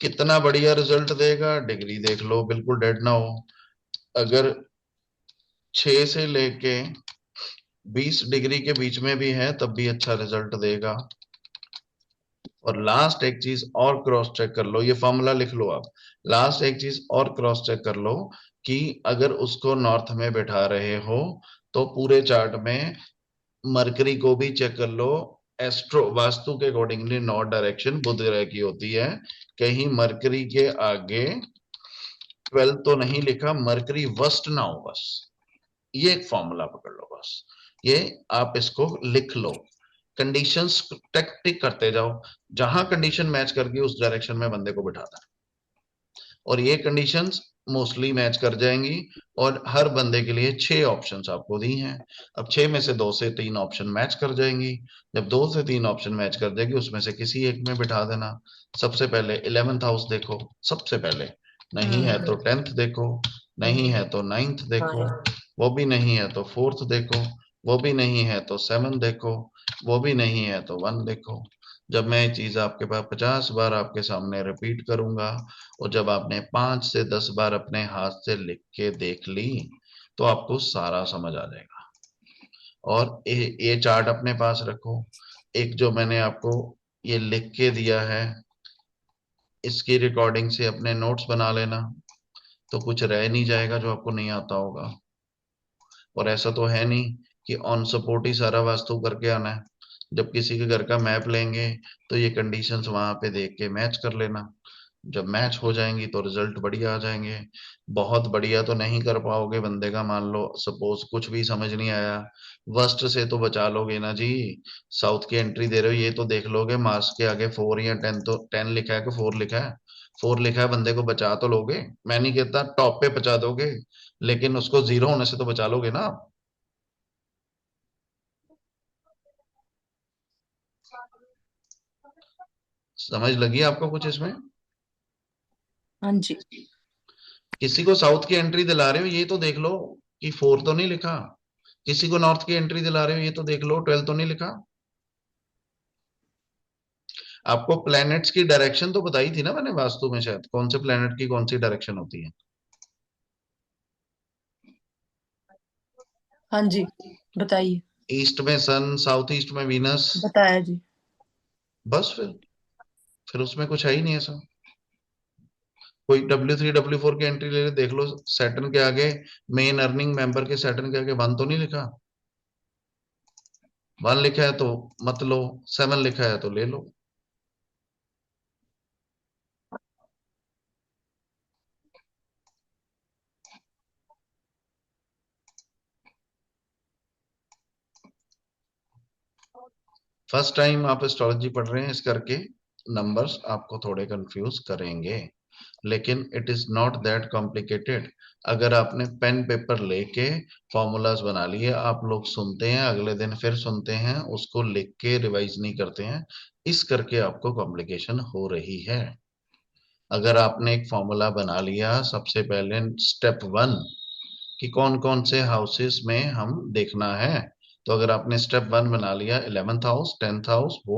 कितना बढ़िया रिजल्ट देगा, डिग्री देख लो बिल्कुल डेड ना हो, अगर 6 से लेके 20 डिग्री के बीच में भी है तब भी अच्छा रिजल्ट देगा। और लास्ट एक चीज और क्रॉस चेक कर लो, ये फॉर्मूला लिख लो आप, लास्ट एक चीज और क्रॉस चेक कर लो कि अगर उसको नॉर्थ में बैठा रहे हो तो पूरे चार्ट में मरकरी को भी चेक कर लो, एस्ट्रो वास्तु के अकॉर्डिंगली नॉर्थ डायरेक्शन बुध ग्रह की होती है, कहीं मरकरी के आगे 12 तो नहीं लिखा, मरकरी वस्ट ना हो, बस ये एक फॉर्मूला पकड़ लो, बस ये आप इसको लिख लो, कंडीशंस टिक टिक करते जाओ, जहां कंडीशन मैच करके उस डायरेक्शन में बंदे को बिठाता है, और ये कंडीशंस मोस्टली मैच कर जाएंगी, और हर बंदे के लिए 6 ऑप्शंस आपको दी हैं, अब 6 में से 2 से 3 ऑप्शन मैच कर जाएंगी, जब 2 से 3 ऑप्शन मैच कर जाएगी उसमें से किसी एक में बिठा देना। सबसे पहले 11th हाउस देखो, सबसे पहले, नहीं है तो 10th देखो, नहीं है तो 9th देखो, वो भी नहीं है तो 4th देखो, वो भी नहीं है तो 7th देखो, वो भी नहीं है तो 1 देखो। जब मैं ये चीज आपके पास 50 बार आपके सामने रिपीट करूंगा, और जब आपने 5 से 10 बार अपने हाथ से लिख के देख ली तो आपको सारा समझ आ जाएगा। और ये चार्ट अपने पास रखो, एक जो मैंने आपको ये लिख के दिया है इसकी रिकॉर्डिंग से अपने नोट्स बना लेना, तो कुछ रह नहीं जाएगा जो आपको नहीं आता होगा। और ऐसा तो है नहीं कि ऑन सपोर्ट ही सारा वास्तु करके आना है, जब किसी के घर का मैप लेंगे तो ये कंडीशंस वहां पे देख के मैच कर लेना, जब मैच हो जाएंगी तो रिजल्ट बढ़िया आ जाएंगे। बहुत बढ़िया तो नहीं कर पाओगे बंदे का, मान लो सपोज कुछ भी समझ नहीं आया, वर्स्ट से तो बचा लोगे ना जी, साउथ की एंट्री दे रहे हो ये तो देख लोगे, मार्क्स के आगे 4 या 10, तो 10 लिखा है कि 4 लिखा है, 4 लिखा है, बंदे को बचा तो लोगे, मैं नहीं कहता टॉप पे बचा दोगे, लेकिन उसको 0 होने से तो बचा लोगे ना आप। समझ लगी आपको कुछ इसमें? हाँ जी। किसी को साउथ की एंट्री दिला रहे हो ये तो देख लो कि 4 तो नहीं लिखा, किसी को नॉर्थ की एंट्री दिला रहे हो ये तो देख लो 12 तो नहीं लिखा। आपको प्लैनेट्स की डायरेक्शन तो बताई थी ना मैंने वास्तु में, शायद कौन से प्लैनेट की कौन सी डायरेक्शन होती है। हाँ जी, बताइए। ईस्ट में सन, साउथ ईस्ट में वीनस, बताया जी। बस फिर उसमें कुछ है ही नहीं ऐसा। कोई W3 W4 की एंट्री ले ले, देख लो सैटर्न के आगे, मेन अर्निंग मेंबर के सैटर्न के आगे 1 तो नहीं लिखा, 1 लिखा है तो मत लो, 7 लिखा है तो ले लो। फर्स्ट टाइम आप एस्ट्रोलॉजी पढ़ रहे हैं इस करके नंबर्स आपको थोड़े कंफ्यूज करेंगे, लेकिन it is not that complicated. अगर आपने पेन पेपर लेके फॉर्मूलाज बना लिए, आप लोग सुनते हैं अगले दिन फिर सुनते हैं, उसको लिख के रिवाइज नहीं करते हैं, इस करके आपको कॉम्प्लिकेशन हो रही है। अगर आपने एक फॉर्मूला बना लिया, सबसे पहले स्टेप 1 कि कौन कौन से हाउसेस में हम देखना है, तो अगर आपने स्टेप 1 बना लिया 11th हाउस 10th हाउस वो,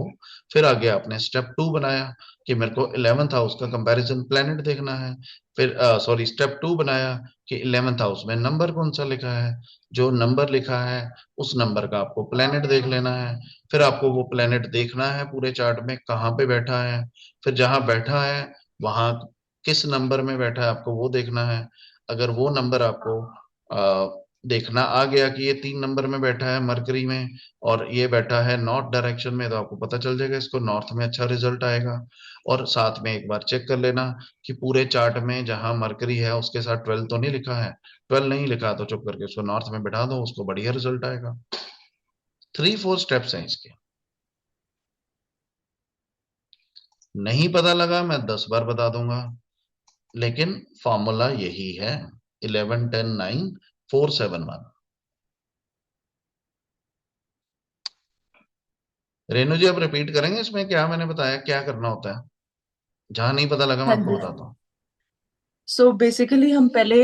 फिर आगे आपने स्टेप 2 बनाया कि मेरे को 11th हाउस का कंपैरिजन प्लेनेट देखना है। फिर सॉरी स्टेप 2 बनाया कि 11th हाउस में नंबर कौन सा लिखा है, जो नंबर लिखा है उस नंबर का आपको प्लेनेट देख लेना है। फिर आपको वो प्लेनेट देखना है पूरे चार्ट में कहाँ पे बैठा है, फिर जहां बैठा है वहां किस नंबर में बैठा है आपको वो देखना है। अगर वो नंबर आपको देखना आ गया कि ये 3 नंबर में बैठा है मरकरी में और ये बैठा है नॉर्थ डायरेक्शन में, तो आपको पता चल जाएगा इसको नॉर्थ में अच्छा रिजल्ट आएगा। और साथ में एक बार चेक कर लेना कि पूरे चार्ट में जहां मरकरी है उसके साथ 12 तो नहीं लिखा है। 12 नहीं लिखा तो चुप करके उसको नॉर्थ में बैठा दो, उसको बढ़िया रिजल्ट आएगा। 3-4 स्टेप्स हैं इसके। नहीं पता लगा मैं 10 बार बता दूंगा, लेकिन फॉर्मूला यही है 11 10 9 4 7 1। रेणु जी आप रिपीट करेंगे इसमें क्या मैंने बताया क्या करना होता है, जहां नहीं पता लगा मैं हाँ आपको जी। बताता हूँ। सो बेसिकली हम पहले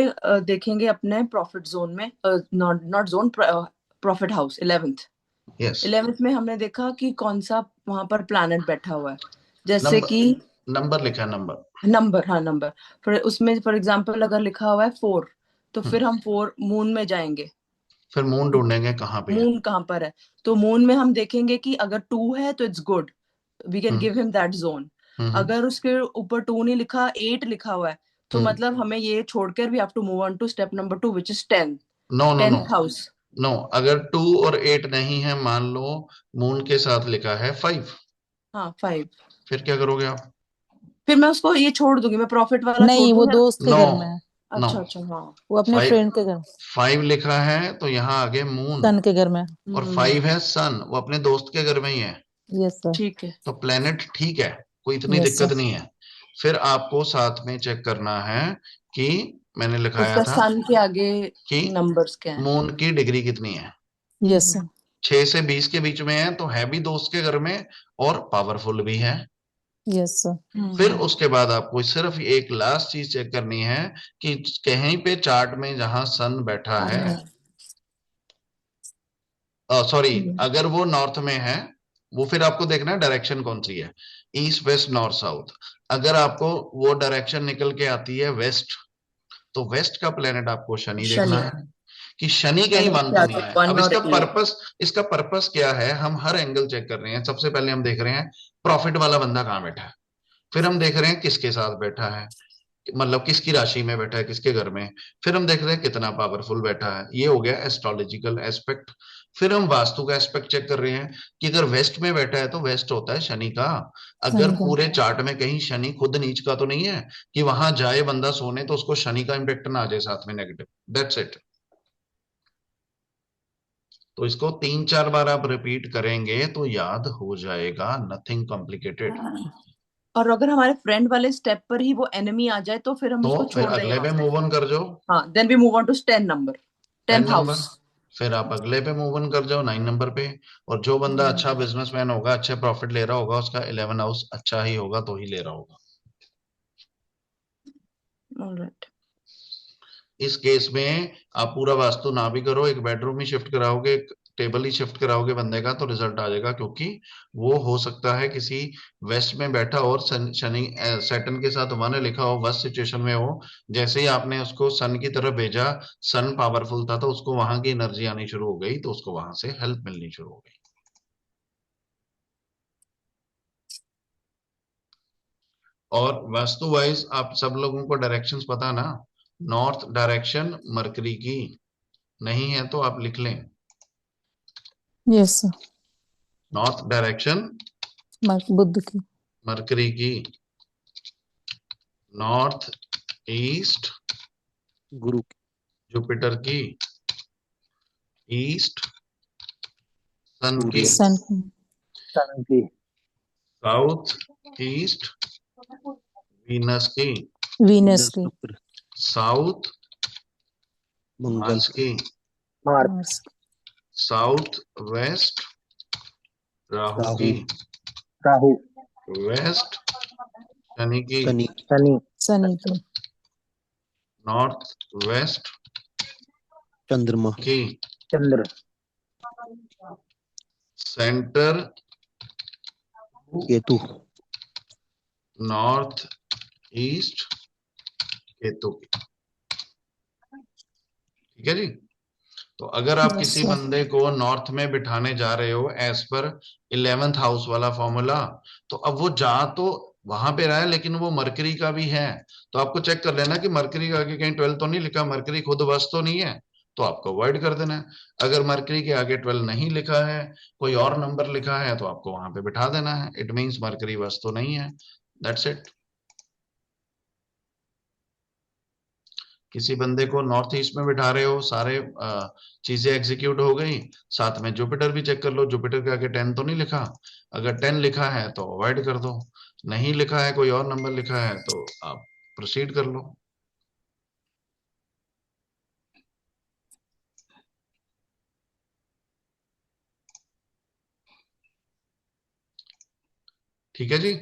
देखेंगे अपने प्रॉफिट जोन में, not not zone, profit house 11th। Yes 11th में हमने देखा कि कौन सा वहां पर प्लैनेट बैठा हुआ है, जैसे नंबर कि नंबर लिखा है नंबर। नंबर, हाँ नंबर। फिर उसमें फॉर एग्जांपल अगर लिखा हुआ है 4, तो फिर हम 4 मून में जाएंगे। फिर मून ढूंढेंगे कहाँ पे है। मून कहाँ पर है, तो मून में हम देखेंगे कि अगर 2 है तो it's good, we can hmm give him that zone. हम्म अगर उसके ऊपर 2 नहीं लिखा, 8 लिखा हुआ है, तो हम्म मतलब हमें ये छोड़कर we have to move on to step number 2 which is 10, no no no 10th house. No, अगर 2 और 8 नहीं है मान लो मून के साथ लिखा है 5, हाँ 5, फिर क्या करोगे आप? फिर मैं उसको ये छोड़ दूंगी, मैं प्रॉफिट वाला छोड़ नहीं, वो दूंगी। दोस्त के नो घर में है, नो, अच्छा अच्छा, हाँ। वो अपने 5 फ्रेंड के घर, 5 लिखा है तो यहाँ आगे मून, सन के घर में। और 5 है सन, वो अपने दोस्त के घर में ही है। Yes sir. ठीक है। तो प्लेनेट ठीक है, कोई इतनी यस दिक्कत सर। नहीं है। फिर आपको साथ में चेक करना है कि मैंने लिखाया उसका था सन के आगे कि नंबर्स क्या है। मून की डिग्री कितनी है। Yes sir. 6 से 20 के बीच में है तो है भी दोस्त के घर में और पावरफुल भी है। Yes sir. फिर उसके बाद आपको सिर्फ एक लास्ट चीज चेक करनी है कि कहीं पे चार्ट में जहां सन बैठा है, सॉरी अगर वो नॉर्थ में है, वो फिर आपको देखना है डायरेक्शन कौन सी है, ईस्ट वेस्ट नॉर्थ साउथ। अगर आपको वो डायरेक्शन निकल के आती है वेस्ट, तो वेस्ट का प्लेनेट आपको शनि देखना शनि, है कि शनि कहीं शनि वन के तो नहीं आगे आया। 1 अब और 8। इसका पर्पस क्या है, हम हर एंगल चेक कर रहे हैं। सबसे पहले हम देख रहे हैं प्रॉफिट वाला बंदा कहाँ बैठा है, फिर हम देख रहे हैं किसके साथ बैठा है, मतलब किसकी राशि में बैठा है किसके घर में, फिर हम देख रहे हैं कितना पावरफुल बैठा है। ये हो गया एस्ट्रोलॉजिकल एस्पेक्ट। फिर हम वास्तु का एस्पेक्ट चेक कर रहे हैं कि अगर वेस्ट में बैठा है तो वेस्ट होता है शनि का। अगर शनि का। पूरे चार्ट में कहीं शनि खुद नीच का तो नहीं है कि वहां जाए बंदा सोने तो उसको शनि का इंपैक्ट ना आ जाए साथ में नेगेटिव, दैट्स इट। तो इसको 3-4 बार आप रिपीट करेंगे तो याद हो जाएगा, नथिंग कॉम्प्लिकेटेड। और अगर हमारे फ्रेंड वाले स्टेप पर ही वो एनिमी आ जाए तो फिर हम तो उसको फिर छोड़ दें अगले यहाँ पे से। मूव ऑन कर जाओ। हाँ, then we move on to 10 number, 10 10th number, house. फिर आप अगले पे मूव ऑन कर जाओ 9 नंबर पे। और जो बंदा अच्छा बिजनेसमैन होगा, अच्छे प्रॉफिट ले रहा होगा, उसका 11 हाउस अच्छा ही होगा तो ही ले रहा होगा। ऑलराइट। इस केस में आप पूरा वास्तु ना भी करो, एक बेडरूम ही शिफ्ट कराओगे, एक टेबल ही शिफ्ट कराओगे बंदे का, तो रिजल्ट आ जाएगा। क्योंकि वो हो सकता है किसी वेस्ट में बैठा और शनि सैटर्न के साथ उन्होंने लिखा हो, वर्स्ट सिचुएशन में हो। जैसे ही आपने उसको सन की तरफ भेजा, सन पावरफुल था तो उसको वहां की एनर्जी आनी शुरू हो गई, तो उसको वहां से हेल्प मिलनी शुरू हो गई। और वास्तु वाइज आप सब लोगों को डायरेक्शंस पता ना, नॉर्थ डायरेक्शन मरकरी की नहीं है तो आप लिख लें, yes sir. North direction Buddha की। मरकरी की, नॉर्थ ईस्ट गुरु जुपिटर की, ईस्ट सन की, सूर्य सन की। सन की। साउथ ईस्ट वीनस की, वीनस की। शुक्र साउथ मंगल मार्स की, Mars. Mars. South west Rahu की, राहु राहु। वेस्ट शनि की, शनि शनि। शनि की। नॉर्थ वेस्ट चंद्रमा की, Chandra. Center Ketu. North east Ketu की। ठीक है जी। तो अगर आप यस किसी सर। बंदे को नॉर्थ में बिठाने जा रहे हो एज पर 11th हाउस वाला फॉर्मूला, तो अब वो जा तो वहां पे रहा है लेकिन वो मरकरी का भी है, तो आपको चेक कर लेना कि मरकरी का आगे कहीं 12 तो नहीं लिखा, मरकरी खुद वश तो नहीं है, तो आपको अवॉइड कर देना है। अगर मरकरी के आगे 12 नहीं लिखा है, कोई और नंबर लिखा है, तो आपको वहां पे बिठा देना है। इट मीन्स मरकरी वश तो नहीं है। That's it. किसी बंदे को नॉर्थ ईस्ट में बिठा रहे हो, सारे चीजें एग्जीक्यूट हो गई, साथ में जुपिटर भी चेक कर लो, जुपिटर के आगे 10 तो नहीं लिखा। अगर 10 लिखा है तो अवॉइड कर दो, नहीं लिखा है, कोई और नंबर लिखा है, तो आप प्रोसीड कर लो। ठीक है जी।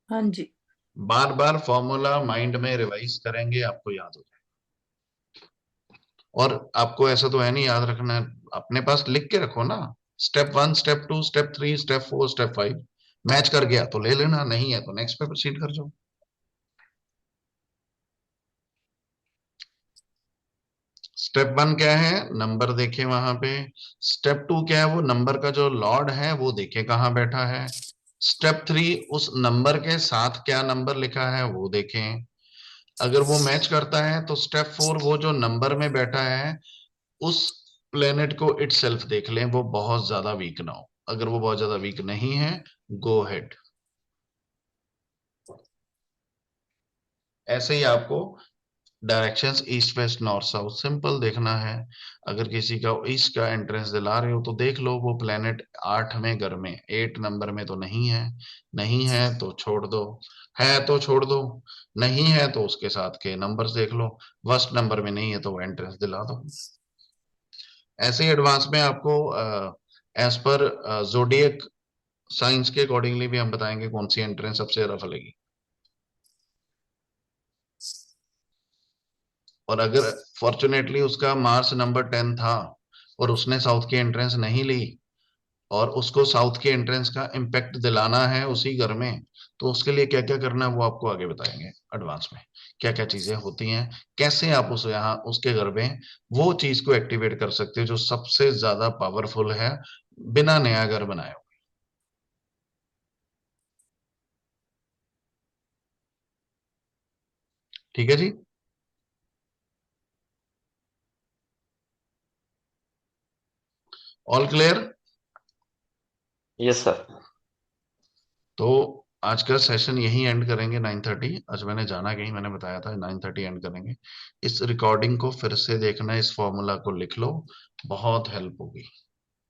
हाँ जी। बार बार फॉर्मूला माइंड में रिवाइज करेंगे, आपको याद हो जाएगा। और आपको ऐसा तो है नहीं याद रखना है, अपने पास लिख के रखो ना। Step 1, step 2, step 3, step 4, step 5। Match कर गया तो ले लेना, नहीं है तो नेक्स्ट पे प्रोसीड कर जाओ। स्टेप 1 क्या है, नंबर देखें वहां पे। स्टेप 2 क्या है, वो नंबर का जो लॉर्ड है वो देखें कहाँ बैठा है। स्टेप 3 उस नंबर के साथ क्या नंबर लिखा है वो देखें। अगर वो मैच करता है तो स्टेप 4 वो जो नंबर में बैठा है उस प्लेनेट को इटसेल्फ देख लें, वो बहुत ज्यादा वीक ना हो। अगर वो बहुत ज्यादा वीक नहीं है, गो हेड। ऐसे ही आपको directions east west north south simple देखना है। अगर किसी का ईस्ट का एंट्रेंस दिला रहे हो तो देख लो वो प्लेनेट 8वें घर में, 8 नंबर में तो नहीं है। नहीं है तो छोड़ दो, है तो छोड़ दो, नहीं है तो उसके साथ के नंबर्स देख लो। फर्स्ट नंबर में नहीं है तो वो एंट्रेंस दिला दो। ऐसे ही एडवांस में आपको एज पर जोडियक साइंस के अकॉर्डिंगली भी हम बताएंगे कौन सी एंट्रेंस सबसे ज्यादा फलेगी। और अगर फॉर्चुनेटली उसका मार्स नंबर 10 था और उसने साउथ की एंट्रेंस नहीं ली, और उसको साउथ की एंट्रेंस का इम्पैक्ट दिलाना है उसी घर में, तो उसके लिए क्या क्या करना है वो आपको आगे बताएंगे एडवांस में। क्या क्या चीजें होती हैं, कैसे आप उस यहाँ उसके घर में वो चीज को एक्टिवेट कर सकते हो जो सबसे ज्यादा पावरफुल है बिना नया घर बनाए हुए। ठीक है जी। All clear. Yes sir. तो आज का सेशन यहीं एंड करेंगे 9:30। आज मैंने जाना कहीं, मैंने बताया था 9:30 एंड करेंगे। इस रिकॉर्डिंग को फिर से देखना, इस फॉर्मूला को लिख लो, बहुत हेल्प होगी।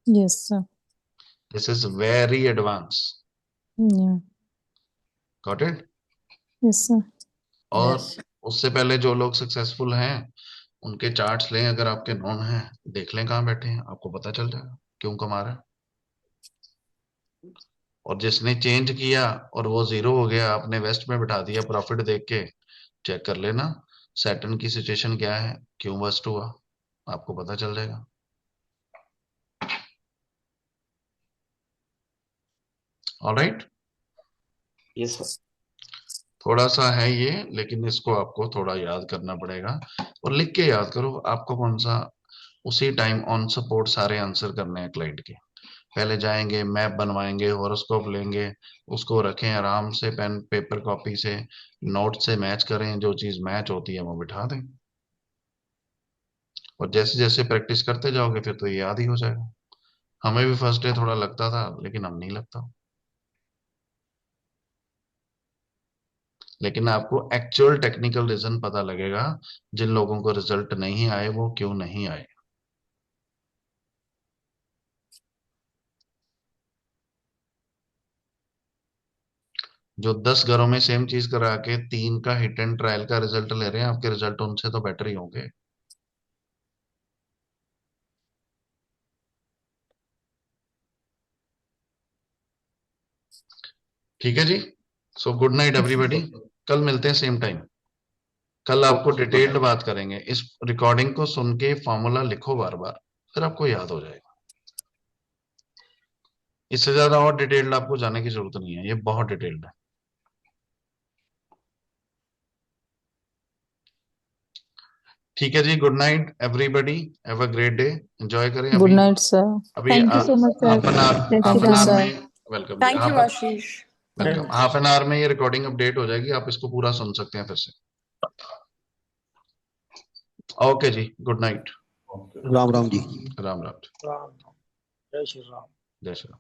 Yes sir. This is very advance. या गॉट इट। Yes sir. और यस। उससे पहले जो लोग सक्सेसफुल हैं उनके चार्ट्स लें, अगर आपके नॉन हैं देख लें कहाँ बैठे हैं, आपको पता चल जाएगा क्यों कमा रहे हैं। और जिसने चेंज किया और वो जीरो हो गया, आपने वेस्ट में बिठा दिया प्रॉफिट देख के, चेक कर लेना सैटर्न की सिचुएशन क्या है, क्यों वेस्ट हुआ, आपको पता चल जाएगा। ऑलराइट। Yes sir. थोड़ा सा है ये, लेकिन इसको आपको थोड़ा याद करना पड़ेगा, और लिख के याद करो आपको कौन सा उसी टाइम ऑन सपोर्ट सारे आंसर करने हैं क्लाइंट के। पहले जाएंगे, मैप बनवाएंगे, हॉरोस्कोप लेंगे, उसको रखें आराम से पेन पेपर कॉपी से, नोट से मैच करें, जो चीज मैच होती है वो बिठा दें। और जैसे जैसे प्रैक्टिस करते जाओगे फिर तो ये याद ही हो जाएगा। हमें भी फर्स्ट डे थोड़ा लगता था, लेकिन अब नहीं लगता। लेकिन आपको एक्चुअल टेक्निकल रीजन पता लगेगा, जिन लोगों को रिजल्ट नहीं आए वो क्यों नहीं आए। जो 10 घरों में सेम चीज करा के 3 का हिट एंड ट्रायल का रिजल्ट ले रहे हैं, आपके रिजल्ट उनसे तो बेटर ही होंगे। ठीक है जी। सो गुड नाइट एवरीबॉडी, कल मिलते हैं सेम टाइम। कल आपको डिटेल्ड बात करेंगे। इस रिकॉर्डिंग को सुन के फॉर्मूला लिखो बार बार, फिर आपको याद हो जाएगा। इससे ज्यादा और डिटेल्ड आपको जाने की जरूरत नहीं है, ये बहुत डिटेल्ड है। ठीक है जी, good night everybody, have a great day, enjoy करें। गुड अभी नाइट सर, अभी thank you so much sir, half an hour जय श्री राम। में welcome thank you Ashish. Welcome, half an hour में ये रिकॉर्डिंग अपडेट हो जाएगी, आप इसको पूरा सुन सकते हैं फिर से। ओके जी, गुड नाइट। राम राम जी। राम राम। राम जय श्री राम। जय श्री राम।